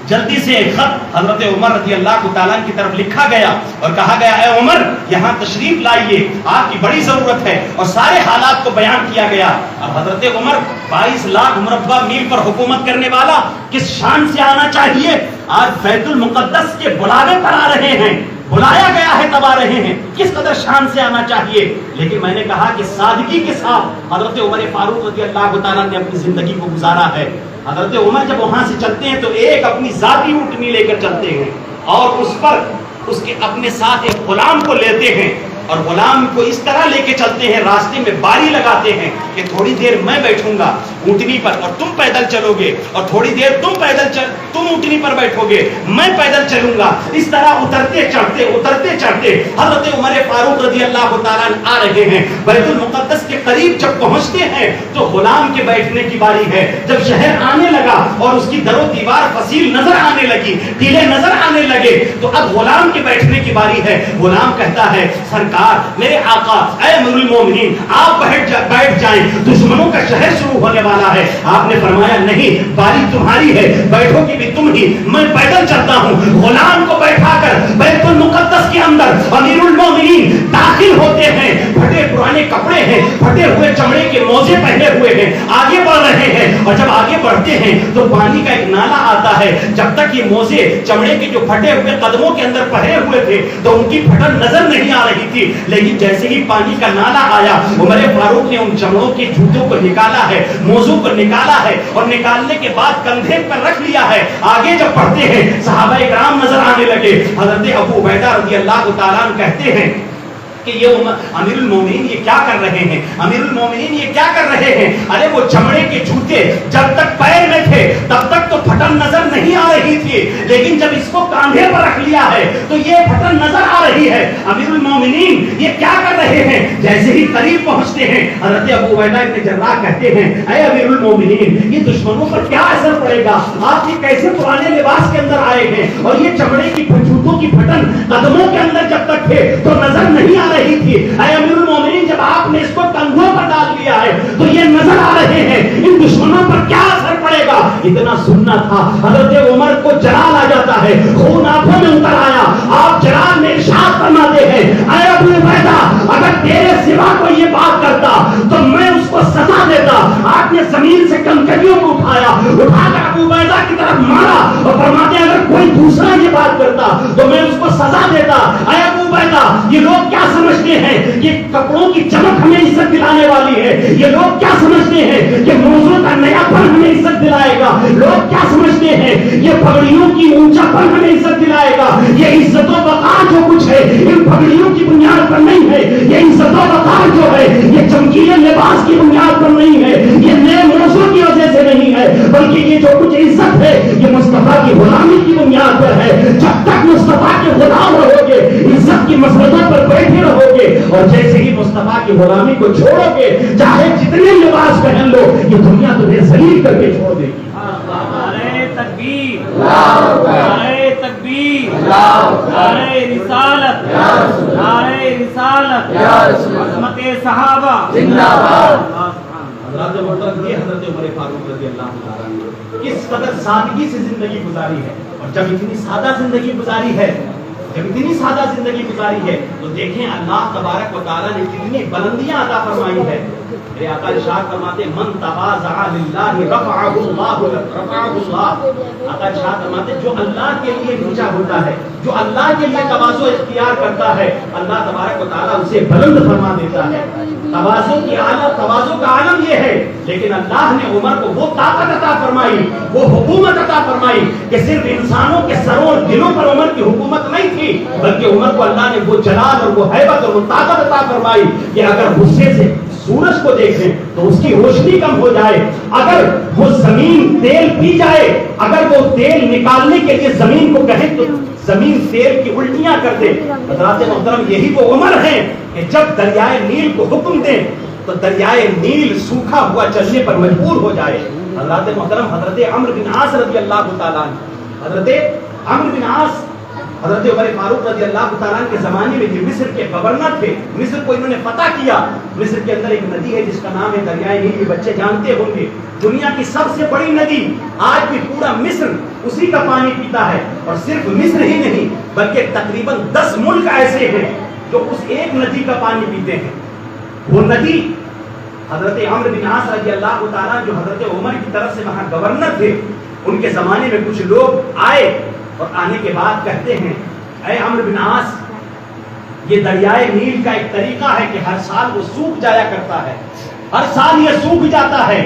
جلدی سے ایک خط حضرت عمر رضی اللہ تعالیٰ کی طرف لکھا گیا اور کہا گیا اے عمر یہاں تشریف لائیے، آپ کی بڑی ضرورت ہے، اور سارے حالات کو بیان کیا گیا۔ اب حضرت عمر 22 لاکھ مربع میل پر حکومت کرنے والا کس شان سے آنا چاہیے، آج بیت المقدس کے بلاوے پر آ رہے ہیں، بلایا گیا ہے تب آ رہے ہیں، کس قدر شان سے آنا چاہیے۔ لیکن میں نے کہا کہ سادگی کے ساتھ حضرت عمر فاروق رضی اللہ تعالیٰ نے اپنی زندگی کو گزارا ہے۔ حضرت عمر جب وہاں سے چلتے ہیں تو ایک اپنی ذاتی اونٹنی لے کر چلتے ہیں اور اس پر اس کے اپنے ساتھ ایک غلام کو لیتے ہیں اور غلام کو اس طرح لے کے چلتے ہیں، راستے میں باری لگاتے ہیں کہ تھوڑی دیر میں بیٹھوں گا اونٹنی پر اور تم پیدل چلو گے، اور تھوڑی دیر تم اونٹنی پر بیٹھو گے، میں پیدل چلوں گا۔ اس طرح اترتے چڑھتے حضرت عمر فاروق رضی اللہ تعالیٰ آ رہے ہیں، بیت المقدس کے قریب جب پہنچتے ہیں تو غلام کے بیٹھنے کی باری ہے۔ جب شہر آنے لگا اور اس کی در و دیوار فصیل نظر آنے لگی، ٹیلے نظر آنے لگے، تو اب غلام کے بیٹھنے کی باری ہے۔ غلام کہتا ہے سرکار میرے آقا اے امیر المومنین آپ بیٹھ جائیں، دشمنوں کا شہر شروع ہونے والا ہے۔ آپ نے فرمایا نہیں، باری تمہاری ہے، بیٹھو گی بھی تم ہی، میں پیدل چلتا ہوں۔ غلام کو بیٹھا کر بیت المقدس کے اندر امیر المومنین داخل ہوتے ہیں، پھٹے پرانے کپڑے ہیں، پھٹے ہوئے چمڑے کے موزے پہنے ہوئے ہیں، آگے بڑھ رہے ہیں، اور جب آگے بڑھتے ہیں تو پانی کا ایک نالا آتا ہے۔ جب تک یہ موزے چمڑے کے جو پھٹے ہوئے قدموں کے اندر پہنے ہوئے تھے تو ان کی پھٹن نظر نہیں آ رہی تھی، لیکن جیسے ہی پانی کا نالا آیا عمر فاروق نے ان چمڑوں کے جوتوں کو نکالا ہے، موزوں کو نکالا ہے، اور نکالنے کے بعد کندھے پر رکھ لیا ہے۔ آگے جب بڑھتے ہیں صحابہ کرام نظر آنے لگے۔ حضرت ابو عبیدہ رضی اللہ تعالیٰ عنہ کہتے ہیں کہ یہ امیر المومنین یہ کیا کر رہے ہیں، امیر المومنین یہ کیا کر رہے ہیں؟ ارے وہ چمڑے کے جوتے جب تک پیر میں تھے تب تک تو پھٹن نظر نہیں نہیں آ رہی تھی، لیکن جب اس کو کاندھے پر رکھ لیا ہے تو یہ پھٹن نظر آ رہی ہے۔ امیر المومنین یہ کیا کر رہے ہیں؟ جیسے ہی قریب پہنچتے ہیں حضرت ابو عبیدہ بن جراح کہتے ہیں اے امیر المومنین یہ دشمنوں پر کیا اثر پڑے گا؟ آپ یہ کیسے پرانے لباس کے اندر آئے ہیں اور یہ چمڑے کی جوتوں کی پھٹن قدموں کے اندر جب تک تھے تو نظر نہیں آ رہی تھی۔ اے امیر المومنین جب آپ نے اس کو کندھوں پر ڈال لیا ہے تو یہ نظر آ رہے ہیں، ان دشمنوں پر کیا اثر پڑے گا؟ اتنا سننا تھا۔ حضرت عمر کو جلال آ جاتا ہے، خون آنکھوں میں اتر آیا۔ آپ جلال میں ارشاد فرماتے ہیں اے ابو عبیدہ اگر تیرے سوا کوئی یہ بات کرتا تو میں اس کو سزا دیتا۔ آپ نے زمین سے کنکریوں کو اٹھایا، اٹھا کر ابو عبیدہ کی طرف مارا اور فرماتے ہیں اگر کوئی دوسرا یہ بات کرتا تو میں اس کو سزا دیتا۔ اے ابو عبیدہ یہ لوگ کیا سمجھتے ہیں کہ کپڑوں کی چمک ہمیں عزت دلانے والی ہے؟ یہ لوگ کیا سمجھتے ہیں کہ موضوع کا نیا پن ہمیں عزت دلائے گا؟ لوگ کیا سمجھتے ہیں یہ پگڑیوں کی اونچا پن ہمیں عزت دلائے گا؟ یہ عزت و وقار جو کچھ ہے ان پگڑیوں کی بنیاد پر نہیں ہے، یہ عزت و وقار جو ہے یہ چمکیلے لباس کی بنیاد پر نہیں ہے، یہ نئے موضوع کی وجہ سے نہیں ہے، بلکہ یہ جو کچھ عزت ہے یہ مصطفیٰ کی غلامی کی بنیاد پر ہے۔ جب تک مصطفیٰ کے غلام رہو گے، عزت کی مسندوں پر بیٹھے رہو گے، اور جیسے ہی مصطفیٰ کی غلامی کو چھوڑو گے چاہے جتنے لباس پہن لو یہ دنیا تمہیں ذلیل کر کے چھوڑ دے گی۔ نعرہ تکبیر، نعرہ تکبیر، نعرہ رسالت، نعرہ رسالت، عظمت صحابہ زندہ باد۔ حضرات محترم یہ حضرت عمر فاروق رضی اللہ تعالیٰ عنہ کس قدر سادگی سے زندگی گزاری ہے، اور جب اتنی سادہ زندگی گزاری ہے تو دیکھیں اللہ تبارک و تعالیٰ نے کتنی بلندیاں عطا فرمائی ہے۔ میرے آقا ارشاد فرماتے من تواضع للہ رفعہ اللہ۔ آقا ارشاد فرماتے جو اللہ کے لیے نیچا ہوتا ہے، جو اللہ کے لیے تواضع اختیار کرتا ہے، اللہ تبارک و تعالیٰ اسے بلند فرما دیتا ہے۔ تواضع کا عالم یہ ہے، لیکن اللہ نے عمر کو وہ طاقت عطا فرمائی، وہ حکومت عطا فرمائی کہ صرف انسانوں کے سروں اور دلوں پر عمر کی حکومت نہیں تھی، بلکہ عمر کو اللہ نے وہ جلال اور وہ ہیبت اور وہ طاقت عطا فرمائی کہ اگر غصے سے سورج کو دیکھیں تو اس کی روشنی کم ہو جائے، اگر وہ زمین تیل پی جائے، اگر وہ تیل نکالنے کے لیے زمین کو کہے تو زمین تیل کی الٹیاں کر دے۔ حضرات محترم یہی وہ عمر ہیں کہ جب دریائے نیل کو حکم دیں تو دریائے نیل سوکھا ہوا چلنے پر مجبور ہو جائے۔ حضرات محترم حضرت عمرو بن عاص رضی اللہ تعالیٰ عنہ، حضرت عمرو بن عاص حضرت عمر فاروق رضی اللہ تعالیٰ عنہ کے زمانے میں جو مصر کے گورنر تھے، مصر کو انہوں نے فتح کیا۔ مصر کے اندر ایک ندی ہے جس کا نام ہے دریائے نیل، بچے جانتے ہوں گے، دنیا کی سب سے بڑی ندی، آج بھی پورا مصر اسی کا پانی پیتا ہے، اور صرف مصر ہی نہیں بلکہ تقریباً 10 ملک ایسے ہیں جو اس ایک ندی کا پانی پیتے ہیں۔ وہ ندی حضرت عمرو بن عاص رضی اللہ تعالیٰ جو حضرت عمر کی طرف سے وہاں گورنر تھے، ان کے زمانے میں کچھ لوگ آئے اور آنے کے بعد کہتے ہیں اے عمرو بن عاص یہ دریائے نیل کا ایک طریقہ ہے کہ ہر سال وہ سوکھ جایا کرتا ہے، ہر سال یہ سوکھ جاتا ہے۔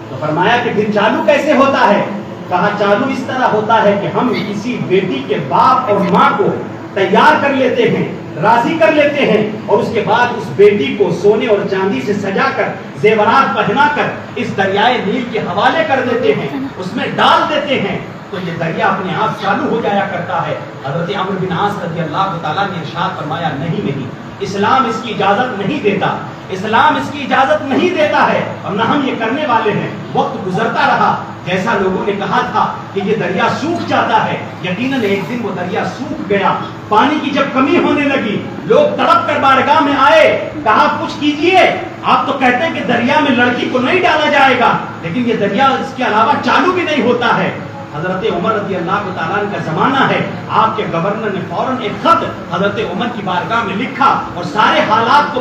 تو فرمایا کہ پھر چالو کیسے ہوتا ہے؟ کہا چالو اس طرح ہوتا ہے کہ ہم کسی بیٹی کے باپ اور ماں کو تیار کر لیتے ہیں، راضی کر لیتے ہیں، اور اس کے بعد اس بیٹی کو سونے اور چاندی سے سجا کر زیورات پہنا کر اس دریائے نیل کے حوالے کر دیتے ہیں، اس میں ڈال دیتے ہیں، تو یہ دریا اپنے آپ چالو ہو جایا کرتا ہے۔ حضرت عمرو بن عاص رضی اللہ تعالیٰ نے ارشاد فرمایا نہیں، اسلام اس کی اجازت نہیں دیتا، اسلام اس کی اجازت نہیں دیتا ہے، اور نہ ہم یہ کرنے والے ہیں۔ وقت گزرتا رہا، جیسا لوگوں نے کہا تھا کہ یہ دریا سوکھ جاتا ہے، یقیناً ایک دن وہ دریا سوکھ گیا۔ پانی کی جب کمی ہونے لگی، لوگ تڑپ کر بارگاہ میں آئے، کہا کچھ کیجئے، آپ تو کہتے ہیں کہ دریا میں لڑکی کو نہیں ڈالا جائے گا، لیکن یہ دریا اس کے علاوہ چالو بھی نہیں ہوتا ہے۔ حضرت عمر رضی اللہ تعالیٰ عنہ کا زمانہ ہے، آپ کے گورنر نے فوراً ایک خط حضرت عمر کی بارگاہ میں لکھا اور سارے حالات کو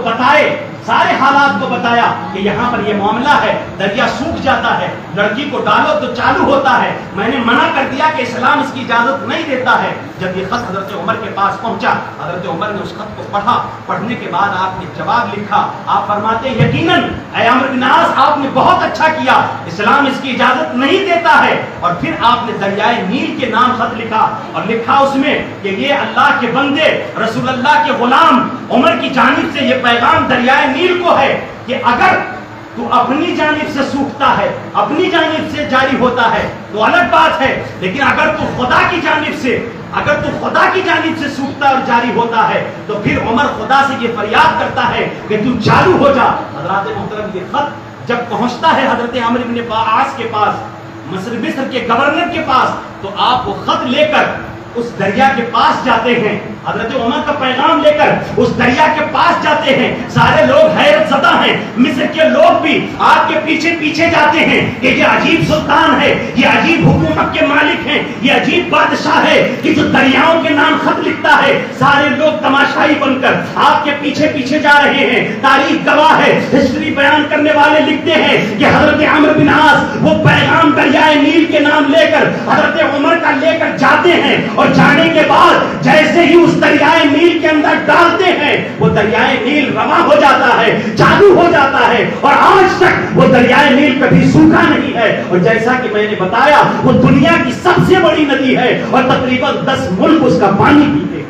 بتایا کہ یہاں پر یہ معاملہ ہے، دریا سوکھ جاتا ہے، لڑکی کو ڈالو تو چالو ہوتا ہے، میں نے منع کر دیا کہ اسلام اس کی اجازت نہیں دیتا ہے۔ جب یہ خط حضرت عمر کے پاس پہنچا، حضرت عمر نے اس خط کو پڑھا، پڑھنے کے بعد آپ نے جواب لکھا، آپ فرماتے ہیں یقیناً اے عمرو بن عاص آپ نے بہت اچھا کیا، اسلام اس کی اجازت نہیں دیتا ہے۔ اور پھر آپ نے دریائے نیل کے نام خط لکھا، اور لکھا اس میں کہ یہ اللہ کے بندے رسول اللہ کے غلام عمر کی جانب سے یہ پیغام دریائے نیل کو ہے کہ اگر تو اپنی جانب سے سوکھتا ہے، اپنی جانب سے جاری ہوتا ہے تو الگ بات ہے، لیکن اگر تو خدا کی جانب سے سوکھتا اور جاری ہوتا ہے تو پھر عمر خدا سے یہ فریاد کرتا ہے کہ تو چالو ہو جا۔ حضرات محترم، یہ خط جب پہنچتا ہے حضرت عمرو بن عاص کے پاس، مصر کے گورنر کے پاس، تو آپ وہ خط لے کر اس دریا کے پاس جاتے ہیں، حضرت عمر کا پیغام لے کر اس دریا کے پاس جاتے ہیں۔ سارے لوگ حیرت زدہ ہیں، مصر کے لوگ بھی آپ کے پیچھے پیچھے جاتے ہیں کہ یہ عجیب سلطان ہے، یہ عجیب حکومت کے مالک ہیں، یہ عجیب بادشاہ ہے کہ جو دریاؤں کے نام خط لکھتا ہے۔ سارے لوگ تماشائی بن کر آپ کے پیچھے پیچھے جا رہے ہیں۔ تاریخ گواہ ہے، ہسٹری بیان کرنے والے لکھتے ہیں کہ حضرت عمرو بن عاص وہ پیغام دریائے نیل کے نام لے کر حضرت عمر کا لے کر جاتے ہیں، اور جانے کے بعد جیسے ہی اس دریائے نیل کے اندر ڈالتے ہیں وہ دریائے نیل رواں ہو جاتا ہے، چالو ہو جاتا ہے، اور آج تک وہ دریائے نیل کبھی سوکھا نہیں ہے۔ اور جیسا کہ میں نے بتایا وہ دنیا کی سب سے بڑی ندی ہے اور تقریباً 10 ملک اس کا پانی پیتے ہیں۔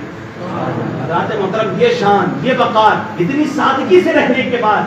حضرات محترم، یہ شان، یہ وقار، اتنی سادگی سے رہنے کے بعد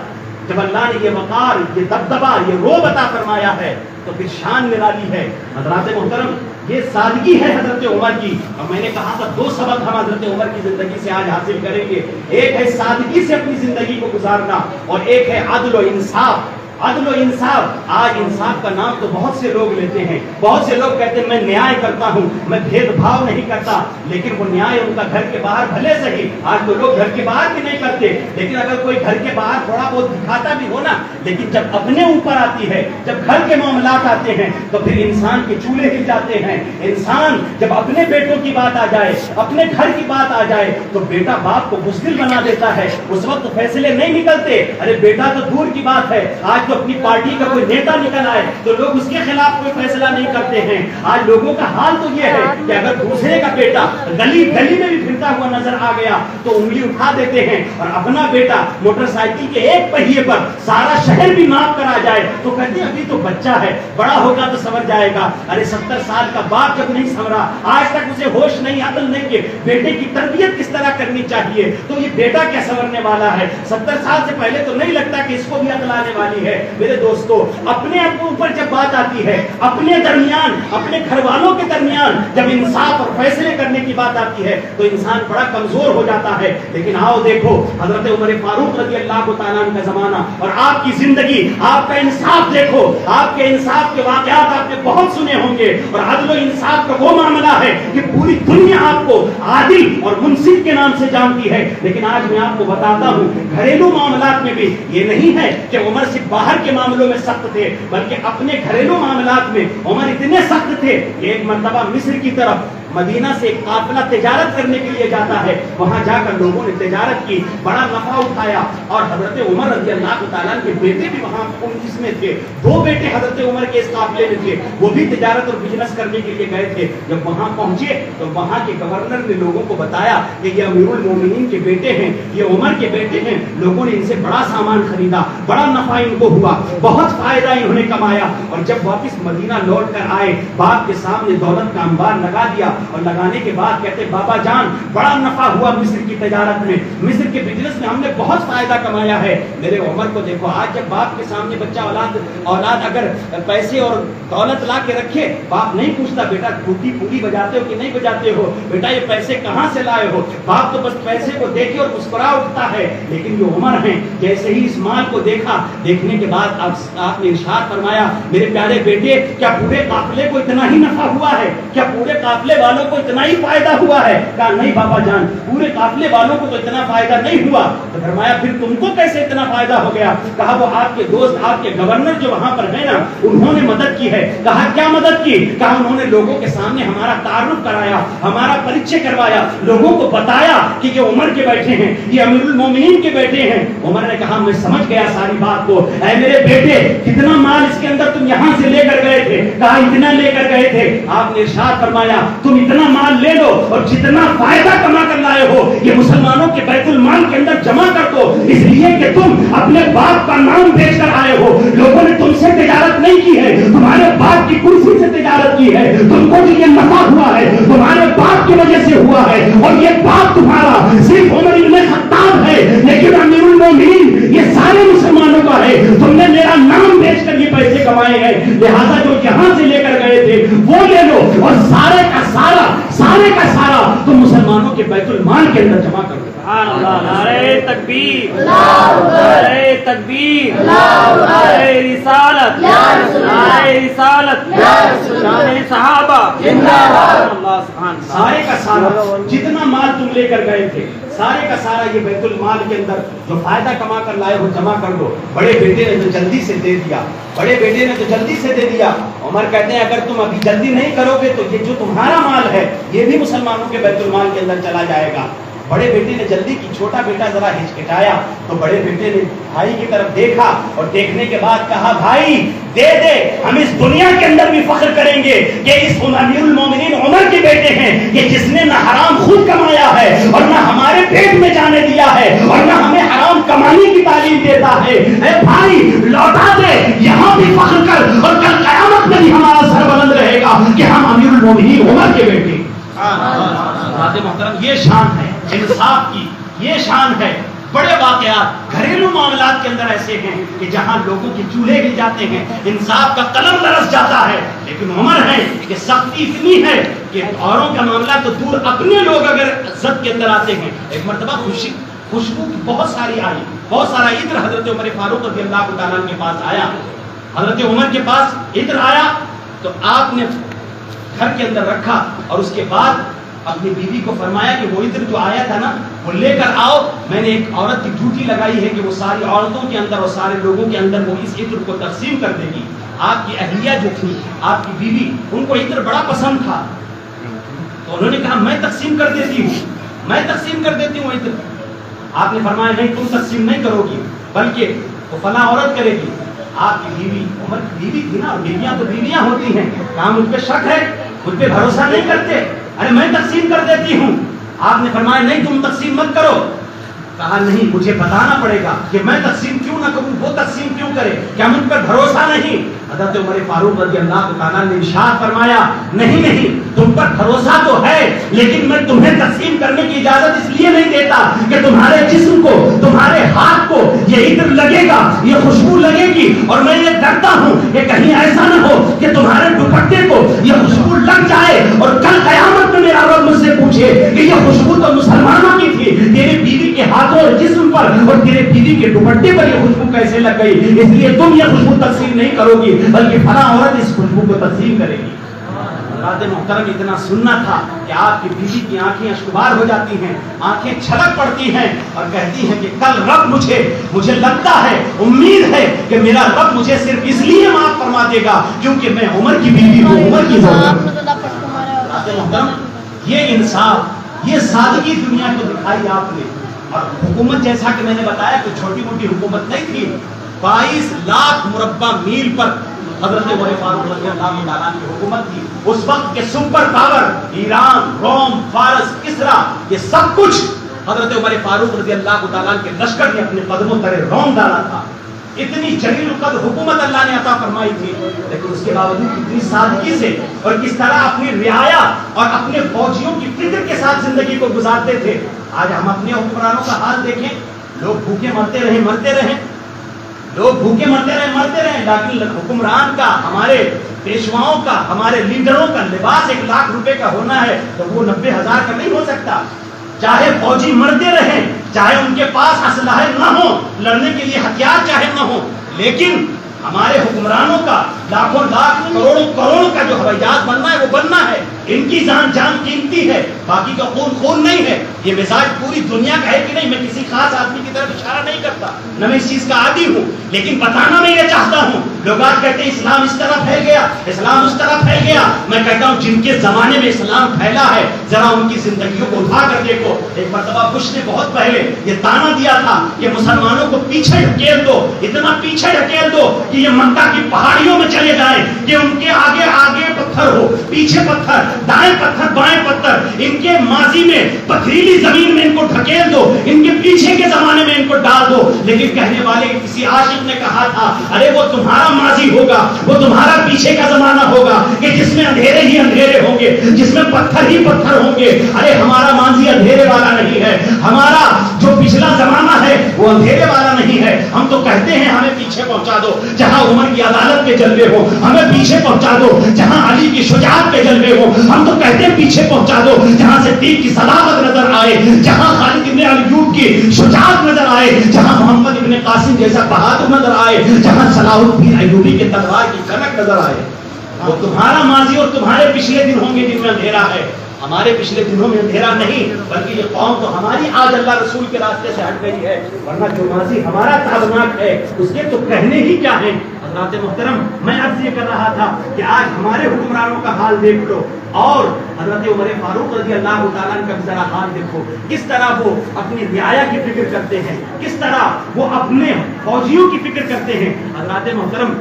جب اللہ نے یہ وقار، یہ دبدبا، یہ روب عطا فرمایا ہے تو پھر شان نرالی ہے۔ حضرات محترم، یہ سادگی ہے حضرت عمر کی، اور میں نے کہا تھا 2 سبق ہم حضرت عمر کی زندگی سے آج حاصل کریں گے۔ ایک ہے سادگی سے اپنی زندگی کو گزارنا، اور ایک ہے عدل و انصاف۔ عدل و انصاف، آج انصاف کا نام تو بہت سے لوگ لیتے ہیں، بہت سے لوگ کہتے ہیں میں نیائے کرتا ہوں، میں بھید بھاؤ نہیں کرتا، لیکن وہ نیائے ان کا گھر کے باہر بھلے صحیح، آج تو لوگ گھر کے باہر بھی نہیں کرتے، لیکن اگر کوئی گھر کے باہر تھوڑا بہت دکھاتا بھی ہو نا، لیکن جب اپنے اوپر آتی ہے، جب گھر کے معاملات آتے ہیں تو پھر انسان کے چولہے ہل جاتے ہیں۔ انسان جب اپنے بیٹوں کی بات آ جائے، اپنے گھر کی بات آ جائے تو بیٹا باپ کو بزدل بنا دیتا ہے، اس وقت فیصلے نہیں نکلتے۔ ارے بیٹا تو دور کی بات ہے، آج اپنی پارٹی کا کوئی نیتا نکل آئے تو لوگ اس کے خلاف کوئی فیصلہ نہیں کرتے ہیں۔ آج لوگوں کا حال تو یہ ہے کہ اگر دوسرے کا بیٹا گلی میں بھی پھرتا ہوا نظر آ گیا تو انگلی اٹھا دیتے ہیں، اور اپنا بیٹا موٹر سائیکل کے ایک پہیے پر سارا شہر بھی ماپ کر آ جائے تو کہتے ہیں ابھی تو بچہ ہے، بڑا ہوگا تو سنور جائے گا۔ ارے 70 سال کا باپ جب نہیں سنورا، آج تک اسے ہوش نہیں، عقل نہیں کہ بیٹے کی تربیت کس طرح کرنی چاہیے، تو یہ بیٹا کیا سنورنے والا ہے؟ 70 سال سے پہلے تو نہیں لگتا کہ اس کو بھی عقل آنے والی ہے۔ میرے دوستو، اپنے اوپر جب بات آتی ہے، اپنے درمیان، اپنے گھر والوں کے درمیان جب انصاف اور فیصلے کرنے کی بات آتی ہے تو انسان بڑا کمزور ہو جاتا ہے۔ لیکن آؤ دیکھو حضرت عمر فاروق رضی اللہ تعالیٰ عنہ کا زمانہ اور آپ کی زندگی، آپ کا انصاف دیکھو، آپ کے انصاف کے واقعات آپ نے بہت سنے ہوں گے، اور عدل و انصاف کا وہ معاملہ ہے کہ پوری دنیا آپ کو عادل اور منصف کے نام سے جانتی ہے۔ لیکن آج میں آپ کو بتاتا ہوں گھریلو معاملات میں بھی یہ نہیں ہے کہ عمر صرف باہر کے معاملوں میں سخت تھے، بلکہ اپنے گھریلو معاملات میں عمر اتنے سخت تھے کہ ایک مرتبہ مصر کی طرف مدینہ سے ایک قافلہ تجارت کرنے کے لیے جاتا ہے، وہاں جا کر لوگوں نے تجارت کی، بڑا نفع اٹھایا، اور حضرت عمر رضی اللہ تعالیٰ کے بیٹے بھی وہاں اس میں تھے، 2 بیٹے حضرت عمر کے اس قافلے میں تھے، وہ بھی تجارت اور بزنس کرنے کے لیے گئے تھے۔ جب وہاں پہنچے تو وہاں کے گورنر نے لوگوں کو بتایا کہ یہ امیر المومنین کے بیٹے ہیں، یہ عمر کے بیٹے ہیں، لوگوں نے ان سے بڑا سامان خریدا، بڑا نفع ان کو ہوا، بہت فائدہ انہوں نے کمایا، اور جب واپس مدینہ لوٹ کر آئے باپ کے سامنے دولت کا انبار لگا دیا، اور لگانے کے بعد کہتے بابا جان بڑا نفع ہوا مصر کی تجارت میں، مصر کے بزنس میں ہم نے بہت فائدہ کمایا ہے۔ میرے عمر کو دیکھو، آج جب باپ کے سامنے بچہ اولاد اگر پیسے اور دولت لا کے رکھے، باپ نہیں پوچھتا بیٹا ٹوٹی پوری بجاتے ہو کہ نہیں بجاتے ہو، بیٹا یہ پیسے کہاں سے لائے ہو، باپ تو بس پیسے کو دیکھے اور مسکرا اٹھتا ہے۔ لیکن جو عمر ہیں جیسے ہی اس مال کو دیکھا، دیکھنے کے بعد آپ نے ارشاد فرمایا میرے پیارے بیٹے کیا پورے قافلے کو اتنا ہی نفع ہوا ہے، کیا پورے قافلے والوں کو اتنا ہی فائدہ ہوا ہے؟ کہا نہیں بابا جان، پورے قافلے والوں کو تو اتنا فائدہ نہیں ہوا۔ تو فرمایا پھر تم کو کیسے اتنا فائدہ ہو گیا؟ کہا وہ آپ کے دوست، آپ کے گورنر جو وہاں پر ہے نا، انہوں نے مدد کی ہے۔ کہا کیا مدد کی؟ کہا انہوں نے لوگوں کے سامنے ہمارا تعارف کرایا، ہمارا پریچے کروایا، لوگوں کو بتایا کہ یہ عمر کے بیٹے ہیں، یہ امیر المومنین کے بیٹے ہیں۔ عمر نے کہا میں سمجھ گیا ساری بات کو، اے میرے بیٹے کتنا مال اس کے اندر تم یہاں سے لے کر گئے تھے؟ کہا اتنا لے کر گئے تھے۔ آپ نے ارشاد فرمایا تم اتنا مال لے لو اور جتنا فائدہ کما کر لائے ہو یہ مسلمانوں کے بیت المال کے اندر جمع کر دو، اس لیے کہ تم اپنے باپ کا نام بیچ کر آئے ہو، لوگوں نے تم سے تجارت نہیں کی ہے، تمہارے باپ کی کرسی سے تجارت کی ہے، تم کو جو یہ نفع ہوا ہے تمہارے باپ کی وجہ سے ہوا ہے، اور یہ باپ تمہارا صرف عمر ابن خطاب ہے لیکن امیر المومنین یہ سارے مسلمانوں کا ہے، تم نے میرا وہ لے لو اور سارے کا سارا تم مسلمانوں کے بیت المال کے اندر جمع کر دو. سبحان اللہ. نعرہ تکبیر, نعرہ تکبیر, نعرہ رسالت, نعرہ رسالت, شان صحابہ. سبحان اللہ, سبحان اللہ. سارے کا سارا جتنا مال تم لے کر گئے تھے, سارے کا سارا یہ بیت المال کے اندر جو فائدہ کما کر لائے ہو جمع کر دو. بڑے بیٹے نے تو جلدی سے دے دیا. عمر کہتے ہیں اگر تم ابھی جلدی نہیں کرو گے تو یہ جو تمہارا مال ہے یہ بھی مسلمانوں کے بیت المال کے اندر چلا جائے گا. بڑے بیٹے نے جلدی کی, چھوٹا بیٹا ذرا ہچکچایا تو بڑے بیٹے نے بھائی کی طرف دیکھا اور دیکھنے کے بعد کہا بھائی دے دے, ہم اس دنیا کے اندر بھی فخر کریں گے کہ اس امیر المومنین عمر کے بیٹے ہیں کہ جس نے نہ حرام خود کمایا ہے اور نہ ہمارے پیٹ میں جانے دیا ہے اور نہ ہمیں حرام کمانے کی تعلیم دیتا ہے. اے بھائی لوٹا دے, یہاں بھی فخر کر اور کل قیامت میں بھی ہمارا سر بلند رہے گا کہ ہم امیر المومنین عمر کے بیٹے. محترم, یہ شان ہے انصاف کی, یہ شان ہے. بڑے واقعات گھریلو معاملات کے اندر ایسے ہیں کہ جہاں لوگوں کے چولہے گر جاتے ہیں, انصاف کا قلم لرز جاتا ہے, لیکن عمر ہے کہ سختی اتنی ہے کہ اوروں کا معاملہ تو دور, اپنے لوگ اگر عزت کے اندر آتے ہیں. ایک مرتبہ خوشبو کی بہت سارا عطر حضرت عمر فاروق رضی اللہ تعالیٰ کے پاس آیا. حضرت عمر کے پاس عطر آیا تو آپ نے گھر کے اندر رکھا اور اس کے بعد اپنی بیوی کو فرمایا کہ وہ عطر جو آیا تھا نا وہ لے کر آؤ. میں نے ایک عورت کی ڈیوٹی لگائی ہے کہ وہ ساری عورتوں کے اندر اور سارے لوگوں کے اندر وہ اس عطر کو تقسیم کر دے گی. آپ کی اہلیہ جو تھی, آپ کی بیوی, ان کو عطر بڑا پسند تھا تو انہوں نے کہا میں تقسیم کر دیتی ہوں عطر. آپ نے فرمایا نہیں, تم تقسیم نہیں کرو گی بلکہ وہ فلاں عورت کرے گی. آپ کی بیوی عمر کی بیوی تھی نا, بیویاں تو بیویاں ہوتی ہیں, کہا مجھ پہ شک ہے, مجھ پہ بھروسہ نہیں کرتے, ارے میں تقسیم کر دیتی ہوں. آپ نے فرمایا نہیں تم تقسیم مت کرو. کہا نہیں, مجھے بتانا پڑے گا کہ میں تقسیم کیوں نہ کروں, وہ تقسیم کیوں کرے, کیا مجھ پر بھروسہ نہیں. حضرت عمر فاروق رضی اللہ تعالیٰ نے ارشاد فرمایا نہیں تم پر بھروسہ تو ہے لیکن میں تمہیں تقسیم کرنے کی اجازت اس لیے نہیں دیتا کہ تمہارے جسم کو, تمہارے ہاتھ کو یہ عطر لگے گا, یہ خوشبو لگے گی, اور میں یہ ڈرتا ہوں کہ کہیں ایسا نہ ہو کہ تمہارے دوپٹے کو یہ خوشبو لگ جائے اور کل قیامت میں میرا رب مجھ سے پوچھے کہ یہ خوشبو تو مسلمانوں کی تھی, تیرے بیوی کے ہاتھوں اور جسم پر اور تیرے بیوی کے دوپٹے پر یہ خوشبو کیسے لگ گئی, اس لیے تم یہ خوشبو تقسیم نہیں کرو گی بلکہ فلاں عورت اس خوشبو کو تقسیم کرے گی. حضرات محترم, اتنا سننا تھا کہ آپ کی بیوی کی آنکھیں اشکبار ہو جاتی ہیں, آنکھیں چھلک پڑتی ہیں اور کہتی ہیں کہ کل رب مجھے لگتا ہے, امید ہے کہ میرا رب مجھے صرف اس لیے معاف فرما دے گا کیونکہ میں عمر کی بیوی ہوں, عمر کی محترم. یہ انصاف, یہ سادگی دنیا کو دکھائی آپ نے. اور حکومت جیسا کہ میں نے بتایا کہ چھوٹی موٹی حکومت نہیں تھی, 22 لاکھ مربع میل پر حضرت عمر فاروق رضی اللہ تعالیٰ کی حکومت تھی. اس وقت کے سپر پاور ایران, روم, فارس, کسرا, یہ سب کچھ حضرت عمر فاروق رضی اللہ تعالیٰ کے لشکر نے اپنے قدموں تلے روم ڈالا تھا. اتنی جلیل القدر حکومت اللہ نے عطا فرمائی تھی, لیکن اس کے باوجود اتنی سادگی سے اور کس طرح اپنی رعایا اور اپنے فوجیوں کی فکر کے ساتھ زندگی کو گزارتے تھے. آج ہم اپنے حکمرانوں کا حال دیکھیں, لوگ بھوکے مرتے رہے, لیکن حکمران کا, ہمارے پیشواؤں کا, ہمارے لیڈروں کا لباس 1 لاکھ روپے کا ہونا ہے تو وہ 90,000 کا نہیں ہو سکتا. چاہے فوجی مرتے رہیں, چاہے ان کے پاس اسلحے نہ ہو, لڑنے کے لیے ہتھیار چاہے نہ ہو, لیکن ہمارے حکمرانوں کا لاکھوں لاکھ کروڑوں کا جو ہوائی جہاز بننا ہے وہ بننا ہے. ان کی جان قیمتی ہے, باقی کا خون نہیں ہے. یہ مزاج پوری دنیا کا ہے کہ نہیں, میں کسی خاص آدمی کی طرف اشارہ نہیں کرتا, نہ میں اس چیز کا عادی ہوں, لیکن بتانا میں یہ چاہتا ہوں. لوگ آج کہتے ہیں اسلام اس طرح پھیل گیا, اسلام اس طرح پھیل گیا. میں کہتا ہوں جن کے زمانے میں اسلام پھیلا ہے ذرا ان کی زندگیوں کو اٹھا کر دیکھو. ایک مرتبہ بش نے بہت پہلے یہ تانا دیا تھا کہ مسلمانوں کو پیچھے ڈھکیل دو, اتنا پیچھے ڈھکیل دو کہ یہ مکہ کی پہاڑیوں میں چلے جائیں, کہ ان کے آگے پتھر ہو, پیچھے پتھر, دائیں پتھر, بائیں پتھر, ان کے ماضی میں پتھریلی زمین میں ان کو ڈھکیل دو, ان کے پیچھے کے زمانے میں ان کو ڈال دو. لیکن کہنے والے کسی عاشق نے کہا تھا ارے وہ تمہارا ماضی ہوگا, وہ تمہارا پیچھے کا زمانہ ہوگا کہ جس میں اندھیرے ہی اندھیرے ہوں گے, جس میں پتھر ہی پتھر ہوں گے. ارے ہمارا ماضی اندھیرے والا نہیں ہے, ہمارا جو پچھلا زمانہ ہے وہ اندھیرے والا نہیں ہے. ہم تو کہتے ہیں ہمیں پیچھے پہنچا دو جہاں عمر کی عدالت کے جلوے ہو, ہمیں پیچھے پہنچا دو جہاں علی کی شجاعت کے جلوے ہو. ہم تو کہتے ہیں پیچھے پہنچا دو جہاں صدیق کی صداقت نظر آئے, جہاں خالد بن ایوب کی شجاعت نظر آئے, جہاں محمد ابن قاسم جیسا بہادر نظر آئے, جہاں صلاح الدین ایوبی کے تلوار کی کڑک نظر آئے. وہ تمہارا ماضی اور تمہارے پچھلے دن ہوں گے جن میں اندھیرا ہے. ہمارے پچھلے دنوں میں اندھیرا نہیں, بلکہ یہ قوم تو ہماری آج اللہ رسول کے راستے سے ہٹ گئی ہے, ورنہ جو ماضی ہمارا تابناک ہے اس کے تو کہنے ہی کیا ہے. حضرات محترم, میں عرض یہ کر رہا تھا کہ آج ہمارے حکمرانوں کا حال دیکھ لو اور حضرت عمر فاروق رضی اللہ تعالیٰ عنہ کا ذرا حال دیکھو, کس طرح وہ اپنی رعایا کی فکر کرتے ہیں, کس طرح وہ اپنے فوجیوں کی فکر کرتے ہیں. حضرات محترم,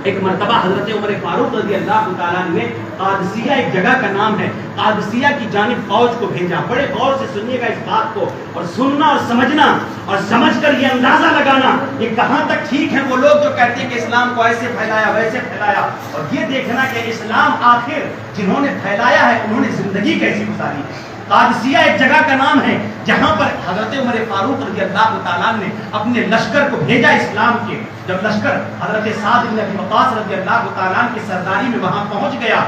ایک مرتبہ حضرت عمر فاروق رضی اللہ تعالیٰ نے قادسیہ, ایک جگہ کا نام ہے, قادسیہ کی جانب فوج کو بھیجا. بڑے غور سے سنیے گا اس بات کو, اور سننا اور سمجھنا اور سمجھ کر یہ اندازہ لگانا یہ کہاں تک ٹھیک ہے وہ لوگ جو کہتے ہیں کہ اسلام کو ایسے پھیلایا ویسے پھیلایا, اور یہ دیکھنا کہ اسلام آخر جنہوں نے پھیلایا ہے انہوں نے زندگی کیسی گزاری ہے. قادسیہ ایک جگہ کا نام ہے جہاں پر حضرت عمر فاروق رضی اللہ تعالیٰ نے اپنے لشکر کو بھیجا اسلام کے. جب لشکر حضرت سعد بن ابی وقاص رضی اللہ تعالیٰ کی سرداری میں وہاں پہنچ گیا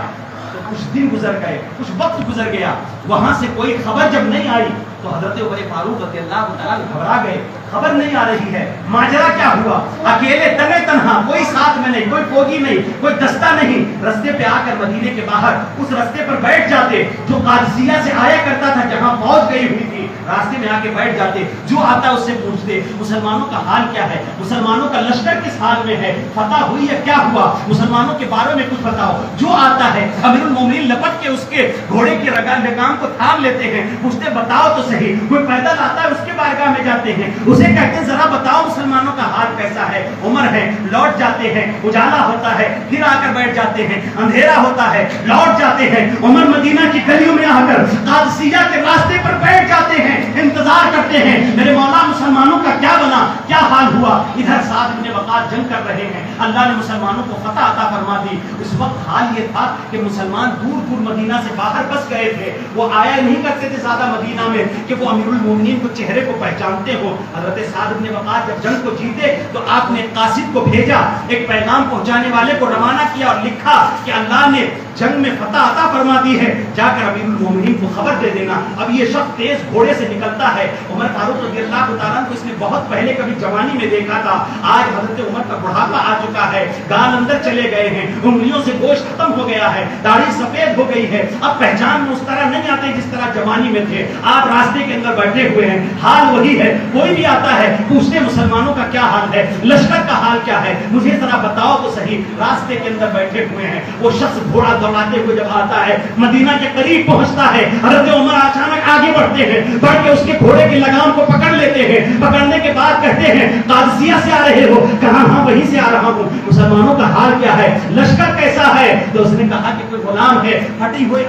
تو کچھ دن گزر گئے, کچھ وقت گزر گیا, وہاں سے کوئی خبر جب نہیں آئی تو حضرت عمر فاروق رضی اللہ تعالیٰ گھبرا گئے. خبر نہیں آ رہی ہے, ماجرا کیا ہوا, اکیلے تنے تنہا, کوئی ساتھ میں نہیں, کوئی فوجی نہیں, کوئی دستہ نہیں. رستے پہ آ کر مدینے کے باہر اس رستے پر بیٹھ جاتے جو قادسیہ سے آیا کرتا تھا, جہاں فوج گئی ہوئی تھی, راستے میں آ کے بیٹھ جاتے, جو آتا اس سے پوچھتے مسلمانوں کا حال کیا ہے, مسلمانوں کا لشکر کس حال میں ہے, فتح ہوئی ہے, کیا ہوا, مسلمانوں کے بارے میں کچھ بتاؤ. جو آتا ہے امیر المومنین لپٹ کے اس کے گھوڑے کے لگام کو تھام لیتے ہیں, پوچھتے بتاؤ تو صحیح. کوئی پیدل آتا ہے اس کے بارگاہ میں جاتے ہیں, اسے کہتے ہیں ذرا بتاؤ مسلمانوں کا حال کیسا ہے. عمر ہے, لوٹ جاتے ہیں, اجالا ہوتا ہے, پھر آ کر بیٹھ جاتے ہیں, اندھیرا ہوتا ہے, لوٹ جاتے ہیں. عمر مدینہ کی گلیوں میں آ کر قادسیہ کے راستے پر بیٹھ جاتے ہیں, انتظار کرتے ہیں میرے مولا مسلمانوں کا کیا بنا, کیا حال ہوا. ادھر سعد بن وقاص جنگ کر رہے ہیں, اللہ نے مسلمانوں کو فتح عطا فرما دی. اس وقت حال یہ تھا کہ مسلمان دور دور مدینہ سے باہر بس گئے تھے, وہ آیا نہیں کرتے تھے زیادہ مدینہ میں کہ وہ امیر المومنین کو چہرے کو پہچانتے ہو. حضرت سعد بن وقاص جب جنگ کو جیتے تو آپ نے قاصد کو بھیجا, ایک پیغام پہنچانے والے کو روانہ کیا اور لکھا کہ اللہ نے جنگ میں فتح عطا فرما دی ہے, جا کر امیر المومنین کو خبر دے دینا. اب یہ شخص تیز گھوڑے سے نکلتا ہے. عمر فاروق رضی اللہ تعالیٰ کو اس نے بہت پہلے کبھی جوانی میں دیکھا تھا, آج حضرت عمر کا بڑھاپا آ چکا ہے, گال اندر چلے گئے ہیں, انگلیوں سے گوشت ختم ہو گیا ہے, داڑھی سفید ہو گئی ہے, اب پہچان میں اس طرح نہیں آتے جس طرح جوانی میں تھے. آپ راستے کے اندر بیٹھے ہوئے ہیں, حال وہی ہے, کوئی بھی آتا ہے پوچھتے مسلمانوں کا کیا حال ہے, لشکر کا حال کیا ہے, مجھے ذرا بتاؤ تو صحیح. راستے کے اندر بیٹھے ہوئے ہیں, وہ شخص گھوڑا دوڑاتے ہوئے جب آتا ہے مدینہ کے قریب پہنچتا ہے, حضرت عمر اچانک آگے بڑھتے ہیں, بڑھ کے اس کے گھوڑے کے لگام کو پکڑ لیتے ہیں. پکڑنے کے بعد کہتے ہیں قادسیہ سے آ رہے ہو, کہاں, ہاں وہیں سے آ رہا ہوں. مسلمانوں کا حال کیا ہے, لشکر کیسا ہے. تو اس نے کہا کہ کوئی غلام ہے,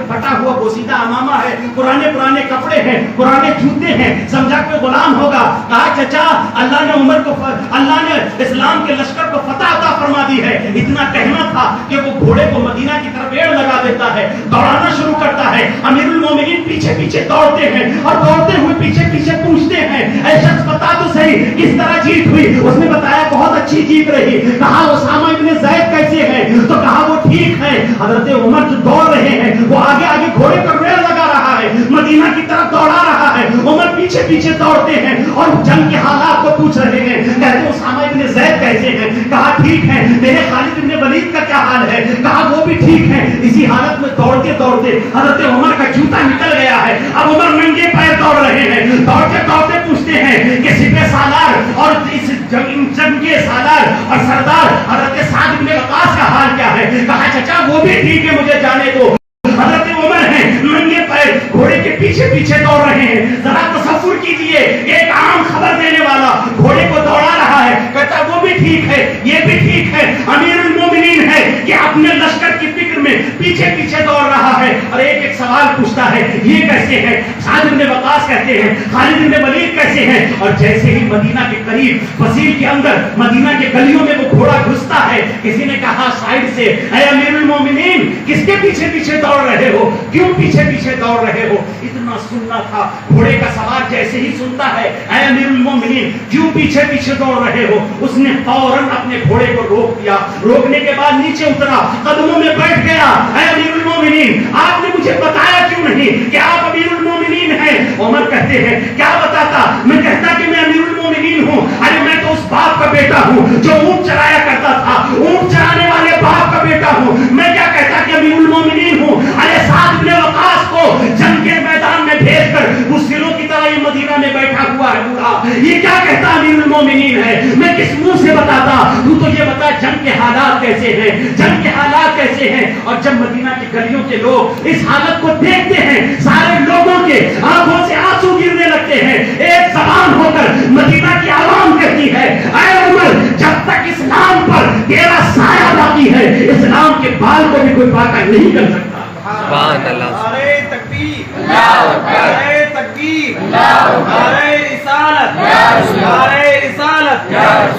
پھٹا ہوا بوسیدہ امامہ ہے, پرانے کپڑے ہیں, پرانے جوتے ہیں, سمجھا کوئی غلام ہوگا. کہا چچا اللہ نے اسلام کے لشکر کو فتح عطا فرما دی ہے. اتنا کہنا تھا کہ وہ گھوڑے کو مدینہ کی طرف ایڑ لگا دیتا ہے, دوڑانا شروع کرتا ہے. امیر المومنین پیچھے پیچھے دوڑتے ہیں اور دوڑتے ہوئے پیچھے پیچھے پوچھتے ہیں اے شخص بتا تو صحیح کس طرح جیت ہوئی. اس نے بتایا بہت اچھی جیت رہی. کہا اسامہ ابن زید کیسے ہیں, تو کہا وہ ٹھیک ہے. حضرت عمر جو دوڑ رہے ہیں وہ آگے آگے گھوڑے پر ریڑ لگا رہا ہے, مدینہ کی طرف دوڑا رہا ہے. عمر پیچھے پیچھے دوڑتے ہیں اور جنگ کے حالات کو پوچھ رہے ہیں. کہتے اسامہ ابن زید کیسے ہیں, کہا ٹھیک ہے. میرے خالد ابن ولید کا کیا حال ہے, کہا وہ بھی ٹھیک ہے. اسی حالت میں دوڑتے دوڑتے حضرت عمر کا جوتا نکل گیا ہے. اب عمر ننگے پیر دوڑ رہے ہیں, دوڑتے دوڑتے پوچھتے ہیں کہ سپہ سالار اور اس جنگ کے سالار اور سردار حضرت سعد بن وقاص کا حال کیا ہے. کہا چچا وہ بھی ٹھیک ہے, مجھے جانے دو. حضرت عمر ہیں ننگے پیر گھوڑے کے پیچھے پیچھے دوڑ رہے ہیں. ذرا تصور کیجئے, ایک عام خبر دینے والا گھوڑے کو دوڑا رہا ہے, کہتا وہ بھی ٹھیک ہے, یہ بھی ٹھیک ہے. امیر المومنین ہے کہ اپنے لشکر کی فکر میں پیچھے پیچھے دوڑ رہا ہے. اور ایک ایک سوال پوچھتا ہے یہ کیسے ہے، سعد بن وقاص کہتے ہیں، خالد بن ولید کیسے ہیں. اور جیسے ہی مدینہ کے قریب فصیل کے اندر مدینہ کے گلیوں میں وہ گھوڑا گھستا ہے، کسی نے کہا سائڈ سے، اے امیر المومنین کس کے پیچھے پیچھے دوڑ رہے ہو، کیوں پیچھے پیچھے دوڑ رہے ہو؟ اتنا سننا تھا. گھوڑے کا سوار جیسے ہی سنتا ہے اے امیر المومنین کیوں پیچھے پیچھے دوڑ رہے ہو، اس نے فوراً اپنے گھوڑے کو روک دیا. روکنے کے بعد نیچے اترا، قدموں میں بیٹھ گیا. اے امیر المومنین آپ نے مجھے بتایا کیوں نہیں کہ آپ امیر المومنین ہیں؟ عمر کہتے ہیں کیا بتاتا، میں کہتا کہ میں امیر المومنین ہوں. ارے میں تو اس باپ کا بیٹا ہوں جو اونٹ چرایا کرتا تھا، اونٹ چرانے والے باپ کا بیٹا ہوں. میں کیا کہتا کہ امیر المومنین ہوں؟ ارے سعد بن وقاص کو جنگ کے میدان میں بھیج کر اس سروں کی طرح یہ مدینہ میں بیٹھا ہوا ہے بوڑھا، یہ کیا کہتا امیر المومنین ہے؟ میں کس منہ سے بتاتا؟ تو یہ بتا جنگ کے حالات کیسے ہیں، جنگ کے حالات کیسے ہیں. اور جب مدینہ کی گلیوں کے لوگ اس حالت کو دیکھتے ہیں، سارے لوگوں کے آنکھوں سے آنسو گرنے لگتے ہیں. ایک زبان ہو کر مدینہ کی عوام کہتی ہے اے عمر جب تک اسلام پر تیرا سایہ باقی ہے اسلام کے بال کو بھی کوئی پاکا نہیں کر سکتا. سبحان اللہ. نعرہ تکبیر، نعرہ تکبیر، نعرہ رسالت، نعرہ رسالت، نعرہ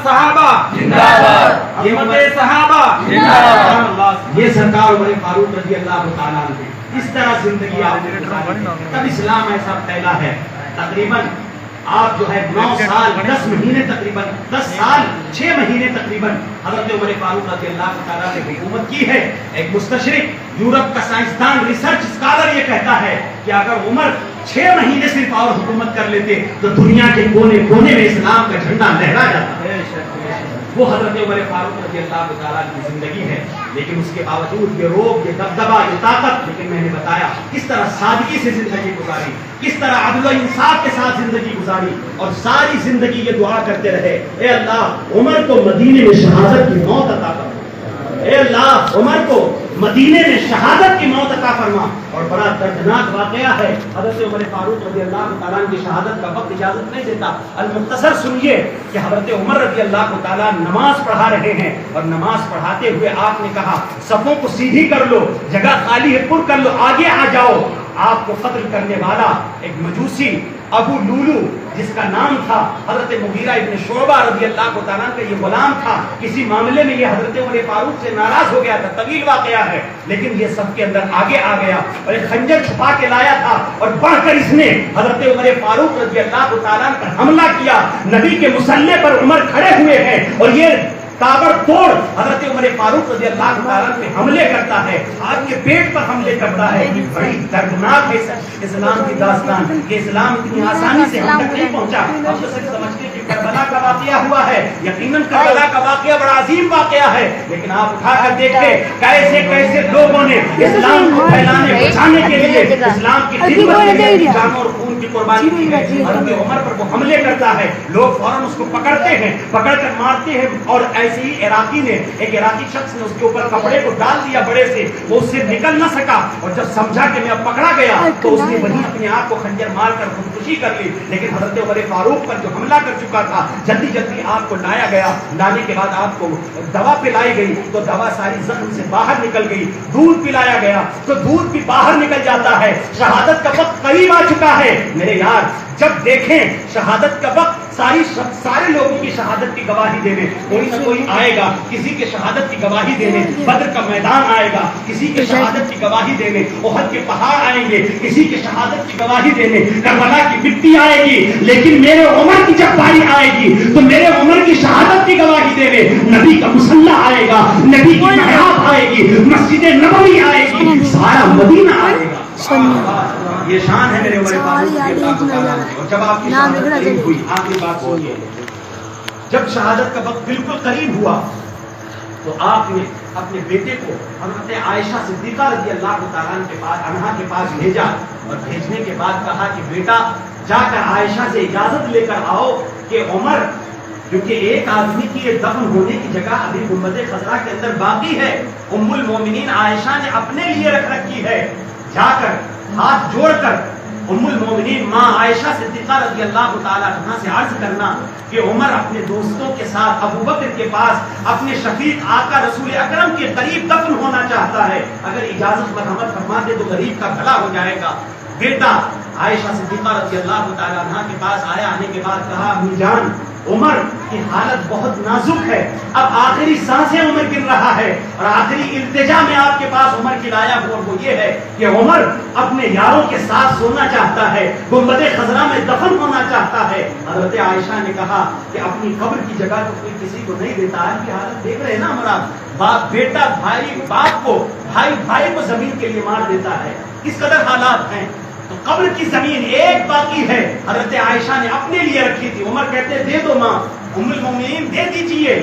صحابہ زندہ باد، ہمت صحابہ زندہ باد. یہ سرکار عمر فاروق رضی اللہ تعالیٰ عنہ اس طرح زندگی آپ نے گزاری. تب اسلام ایسا پھیلا ہے. تقریباً آپ جو ہے 9 سال 10 مہینے تقریباً 10 سال 6 مہینے تقریباً حضرت عمر فاروق رضی اللہ تعالیٰ نے حکومت کی ہے. ایک مستشرق یورپ کا سائنسدان ریسرچ اسکالر یہ کہتا ہے کہ اگر عمر 6 مہینے صرف اور حکومت کر لیتے تو دنیا کے کونے کونے میں اسلام کا جھنڈا لہرا جاتا. وہ حضرت عمر فاروق رضی اللہ تعالیٰ کی زندگی ہے. لیکن اس کے باوجود یہ روب، یہ دبدبا، یہ طاقت، لیکن میں نے بتایا کس طرح سادگی سے زندگی گزاری، کس طرح عدل و انصاف کے ساتھ زندگی گزاری. اور ساری زندگی یہ دعا کرتے رہے اے اللہ عمر کو مدینے میں شہادت کی موت عطا فرما، اے اللہ عمر کو مدینے میں شہادت کی موت عطا فرما. اور بڑا دردناک واقعہ ہے. حضرت عمر فاروق رضی اللہ تعالیٰ کی شہادت کا وقت اجازت نہیں دیتا. المختصر سنیے کہ حضرت عمر رضی اللہ تعالیٰ نماز پڑھا رہے ہیں اور نماز پڑھاتے ہوئے آپ نے کہا صفوں کو سیدھی کر لو، جگہ خالی ہے پر کر لو، آگے آ جاؤ. آپ کو قتل کرنے والا ایک مجوسی ابو لولو جس کا نام تھا حضرت مغیرہ ابن شعبہ رضی اللہ تعالیٰ کا یہ غلام تھا. کسی معاملے میں یہ حضرت عمر فاروق سے ناراض ہو گیا تھا، طویل واقعہ ہے، لیکن یہ سب کے اندر آگے آ گیا اور ایک خنجر چھپا کے لایا تھا اور بڑھ کر اس نے حضرت عمر فاروق رضی اللہ تعالیٰ پر حملہ کیا. نبی کے مصلی پر عمر کھڑے ہوئے ہیں اور یہ تابڑ توڑ حضرت عمر فاروق رضی اللہ تعالیٰ پہ حملے کرتا ہے، آپ کے پیٹ پر حملے کرتا ہے. بڑی دردناک ہے اسلام کی داستان کہ اسلام اتنی آسانی سے ہم تک نہیں پہنچا. ہم تو صرف سمجھتے کہ کربلا کا واقعہ ہوا ہے، یقیناً کربلا کا واقعہ بڑا عظیم واقعہ ہے، لیکن آپ اٹھا کر دیکھیں کیسے کیسے لوگوں نے اسلام کو پھیلانے بچانے کے لیے اسلام کی خدمت کے لیے جانوں اور خون کی قربانی کی ہے. حضرت عمر پر وہ حملے کرتا ہے، لوگ فوراً اس کو پکڑتے ہیں، پکڑ کر مارتے ہیں. اور ایسے ہی ایک عراقی شخص نے اس کے اوپر کپڑے کو ڈال دیا بڑے سے، وہ اس سے نکل نہ سکا. اور جب سمجھا کہ میں اب پکڑا گیا تو اس نے وہیں اپنے آپ کو خنجر مار کر خودکشی کر لی. لیکن حضرت عمر فاروق پر جو حملہ کر چکا تھا جلدی جلدی آپ کو لایا گیا. لانے کے بعد آپ کو دوا پلائی گئی تو دوا ساری زخم سے باہر نکل گئی. دودھ پلایا گیا تو دودھ بھی باہر نکل جاتا ہے. شہادت کا وقت قریب آ چکا ہے میرے یار. جب دیکھیں شہادت کا وقت سارے لوگوں کی شہادت کی گواہی دینے کوئی نہ کوئی آئے گا، کسی کے شہادت کی گواہی دینے بدر کا میدان آئے گا، کسی کے شہادت کی گواہی دینے احد کے پہاڑ آئیں گے، کسی کے شہادت کی گواہی دینے کربلا کی مٹی آئے گی. لیکن میرے عمر کی جب باری آئے گی تو میرے عمر کی شہادت کی گواہی دینے نبی کا مصلی آئے گا، نبی کی محراب آئے گی، مسجد نبوی آئے گی، سارا مدینہ آئے گا. یہ شان ہے میرے عمر فاروق. اور جب آپ کی شہادت قریب ہوئی، آخری بات سنیے، جب شہادت کا وقت بالکل قریب ہوا تو آپ نے اپنے بیٹے کو حضرت عائشہ صدیقہ رضی اللہ تعالیٰ عنہا کے پاس بھیجا اور بھیجنے کے بعد کہا کہ بیٹا جا کر عائشہ سے اجازت لے کر آؤ کہ عمر، کیونکہ ایک آدمی کی یہ دفن ہونے کی جگہ ابھی گنبد خضرا کے اندر باقی ہے، ام المومنین عائشہ نے اپنے لیے رکھ رکھی ہے، جا کر ہاتھ جوڑ کر ام المومنین ماں عائشہ صدیقہ رضی اللہ تعالیٰ عنہا سے عرض کرنا کہ عمر اپنے دوستوں کے ساتھ ابو بکر کے پاس اپنے شفیق آقا رسول اکرم کے قریب دفن ہونا چاہتا ہے، اگر اجازت مرحمت فرما دے تو غریب کا بھلا ہو جائے گا۔ بیٹا عائشہ صدیقہ رضی اللہ تعالیٰ عنہا کے پاس آیا، آنے کے بعد کہا امی جان عمر کی حالت بہت نازک ہے، اب آخری سانسیں عمر گر رہا ہے، اور آخری التجا میں آپ کے پاس عمر کی لایا ہوں، اور وہ یہ ہے کہ عمر اپنے یاروں کے ساتھ سونا چاہتا ہے، گنبد خضرا میں دفن ہونا چاہتا ہے۔ حضرت عائشہ نے کہا کہ اپنی قبر کی جگہ تو کوئی کسی کو نہیں دیتا ہے، کی حالت دیکھ رہے ہیں نا ہمارا باپ بیٹا بھائی باپ کو، بھائی کو زمین کے لیے مار دیتا ہے، کس قدر حالات ہیں۔ تو قبر کی زمین ایک باقی ہے، حضرت عائشہ نے اپنے لیے رکھی تھی، عمر کہتے دے دو ماں، ام المومنین دے دیجئے۔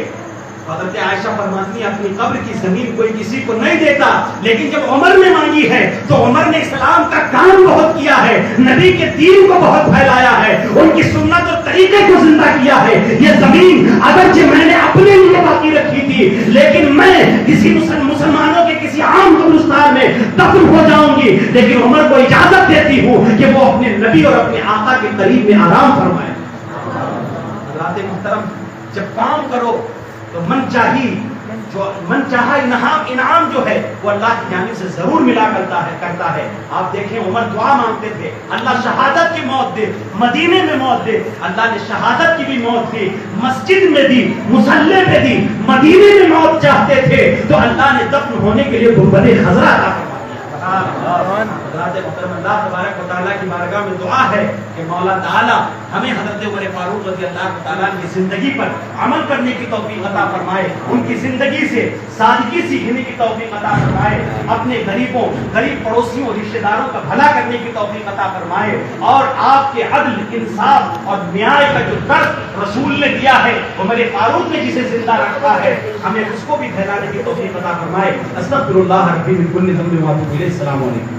حضرت عائشہ فرماتی ہیں اپنی قبر کی زمین کوئی کسی کو نہیں دیتا، لیکن جب عمر نے مانگی ہے تو عمر نے اسلام کا کام بہت کیا ہے، نبی کے دین کو بہت پھیلایا ہے، ان کی سنت اور طریقے کو زندہ کیا ہے۔ یہ زمین اگرچہ میں نے اپنے لیے باقی رکھی تھی، لیکن میں کسی مسلمانوں کے کسی عام قبرستان میں دفن ہو جاؤں گی، لیکن عمر کو اجازت دیتی ہوں کہ وہ اپنے نبی اور اپنے آقا کے قریب میں آرام فرمائے۔ حضرات محترم، جب کام کرو تو من چاہا انعام جو ہے وہ اللہ کی جانب سے ضرور ملا کرتا ہے۔ آپ دیکھیں عمر دعا مانگتے تھے اللہ شہادت کی موت دے، مدینے میں موت دے، اللہ نے شہادت کی بھی موت دی، مسجد میں دی، مصلی پہ دی، مدینے میں موت چاہتے تھے تو اللہ نے دفن ہونے کے لیے گنبد خضرا عطا فرمایا۔ حضرات محترم، اللہ تبارک و تعالیٰ کی بارگاہ میں دعا ہے کہ مولا تعالیٰ ہمیں حضرت عمر فاروق رضی اللہ تعالیٰ کی زندگی پر عمل کرنے کی توفیق عطا فرمائے، ان کی زندگی سے سادگی سیکھنے کی توفیق عطا فرمائے، اپنے غریب پڑوسیوں رشتہ داروں کا بھلا کرنے کی توفیق عطا فرمائے، اور آپ کے عدل انصاف اور نیائے کا جو درس رسول نے دیا ہے، عمر فاروق نے جسے زندہ رکھا ہے، ہمیں اس کو بھی پھیلانے کی توفیق عطا فرمائے۔ استغفر اللہ ربی من کل ذنب واتوب الیہ۔ السلام علیکم۔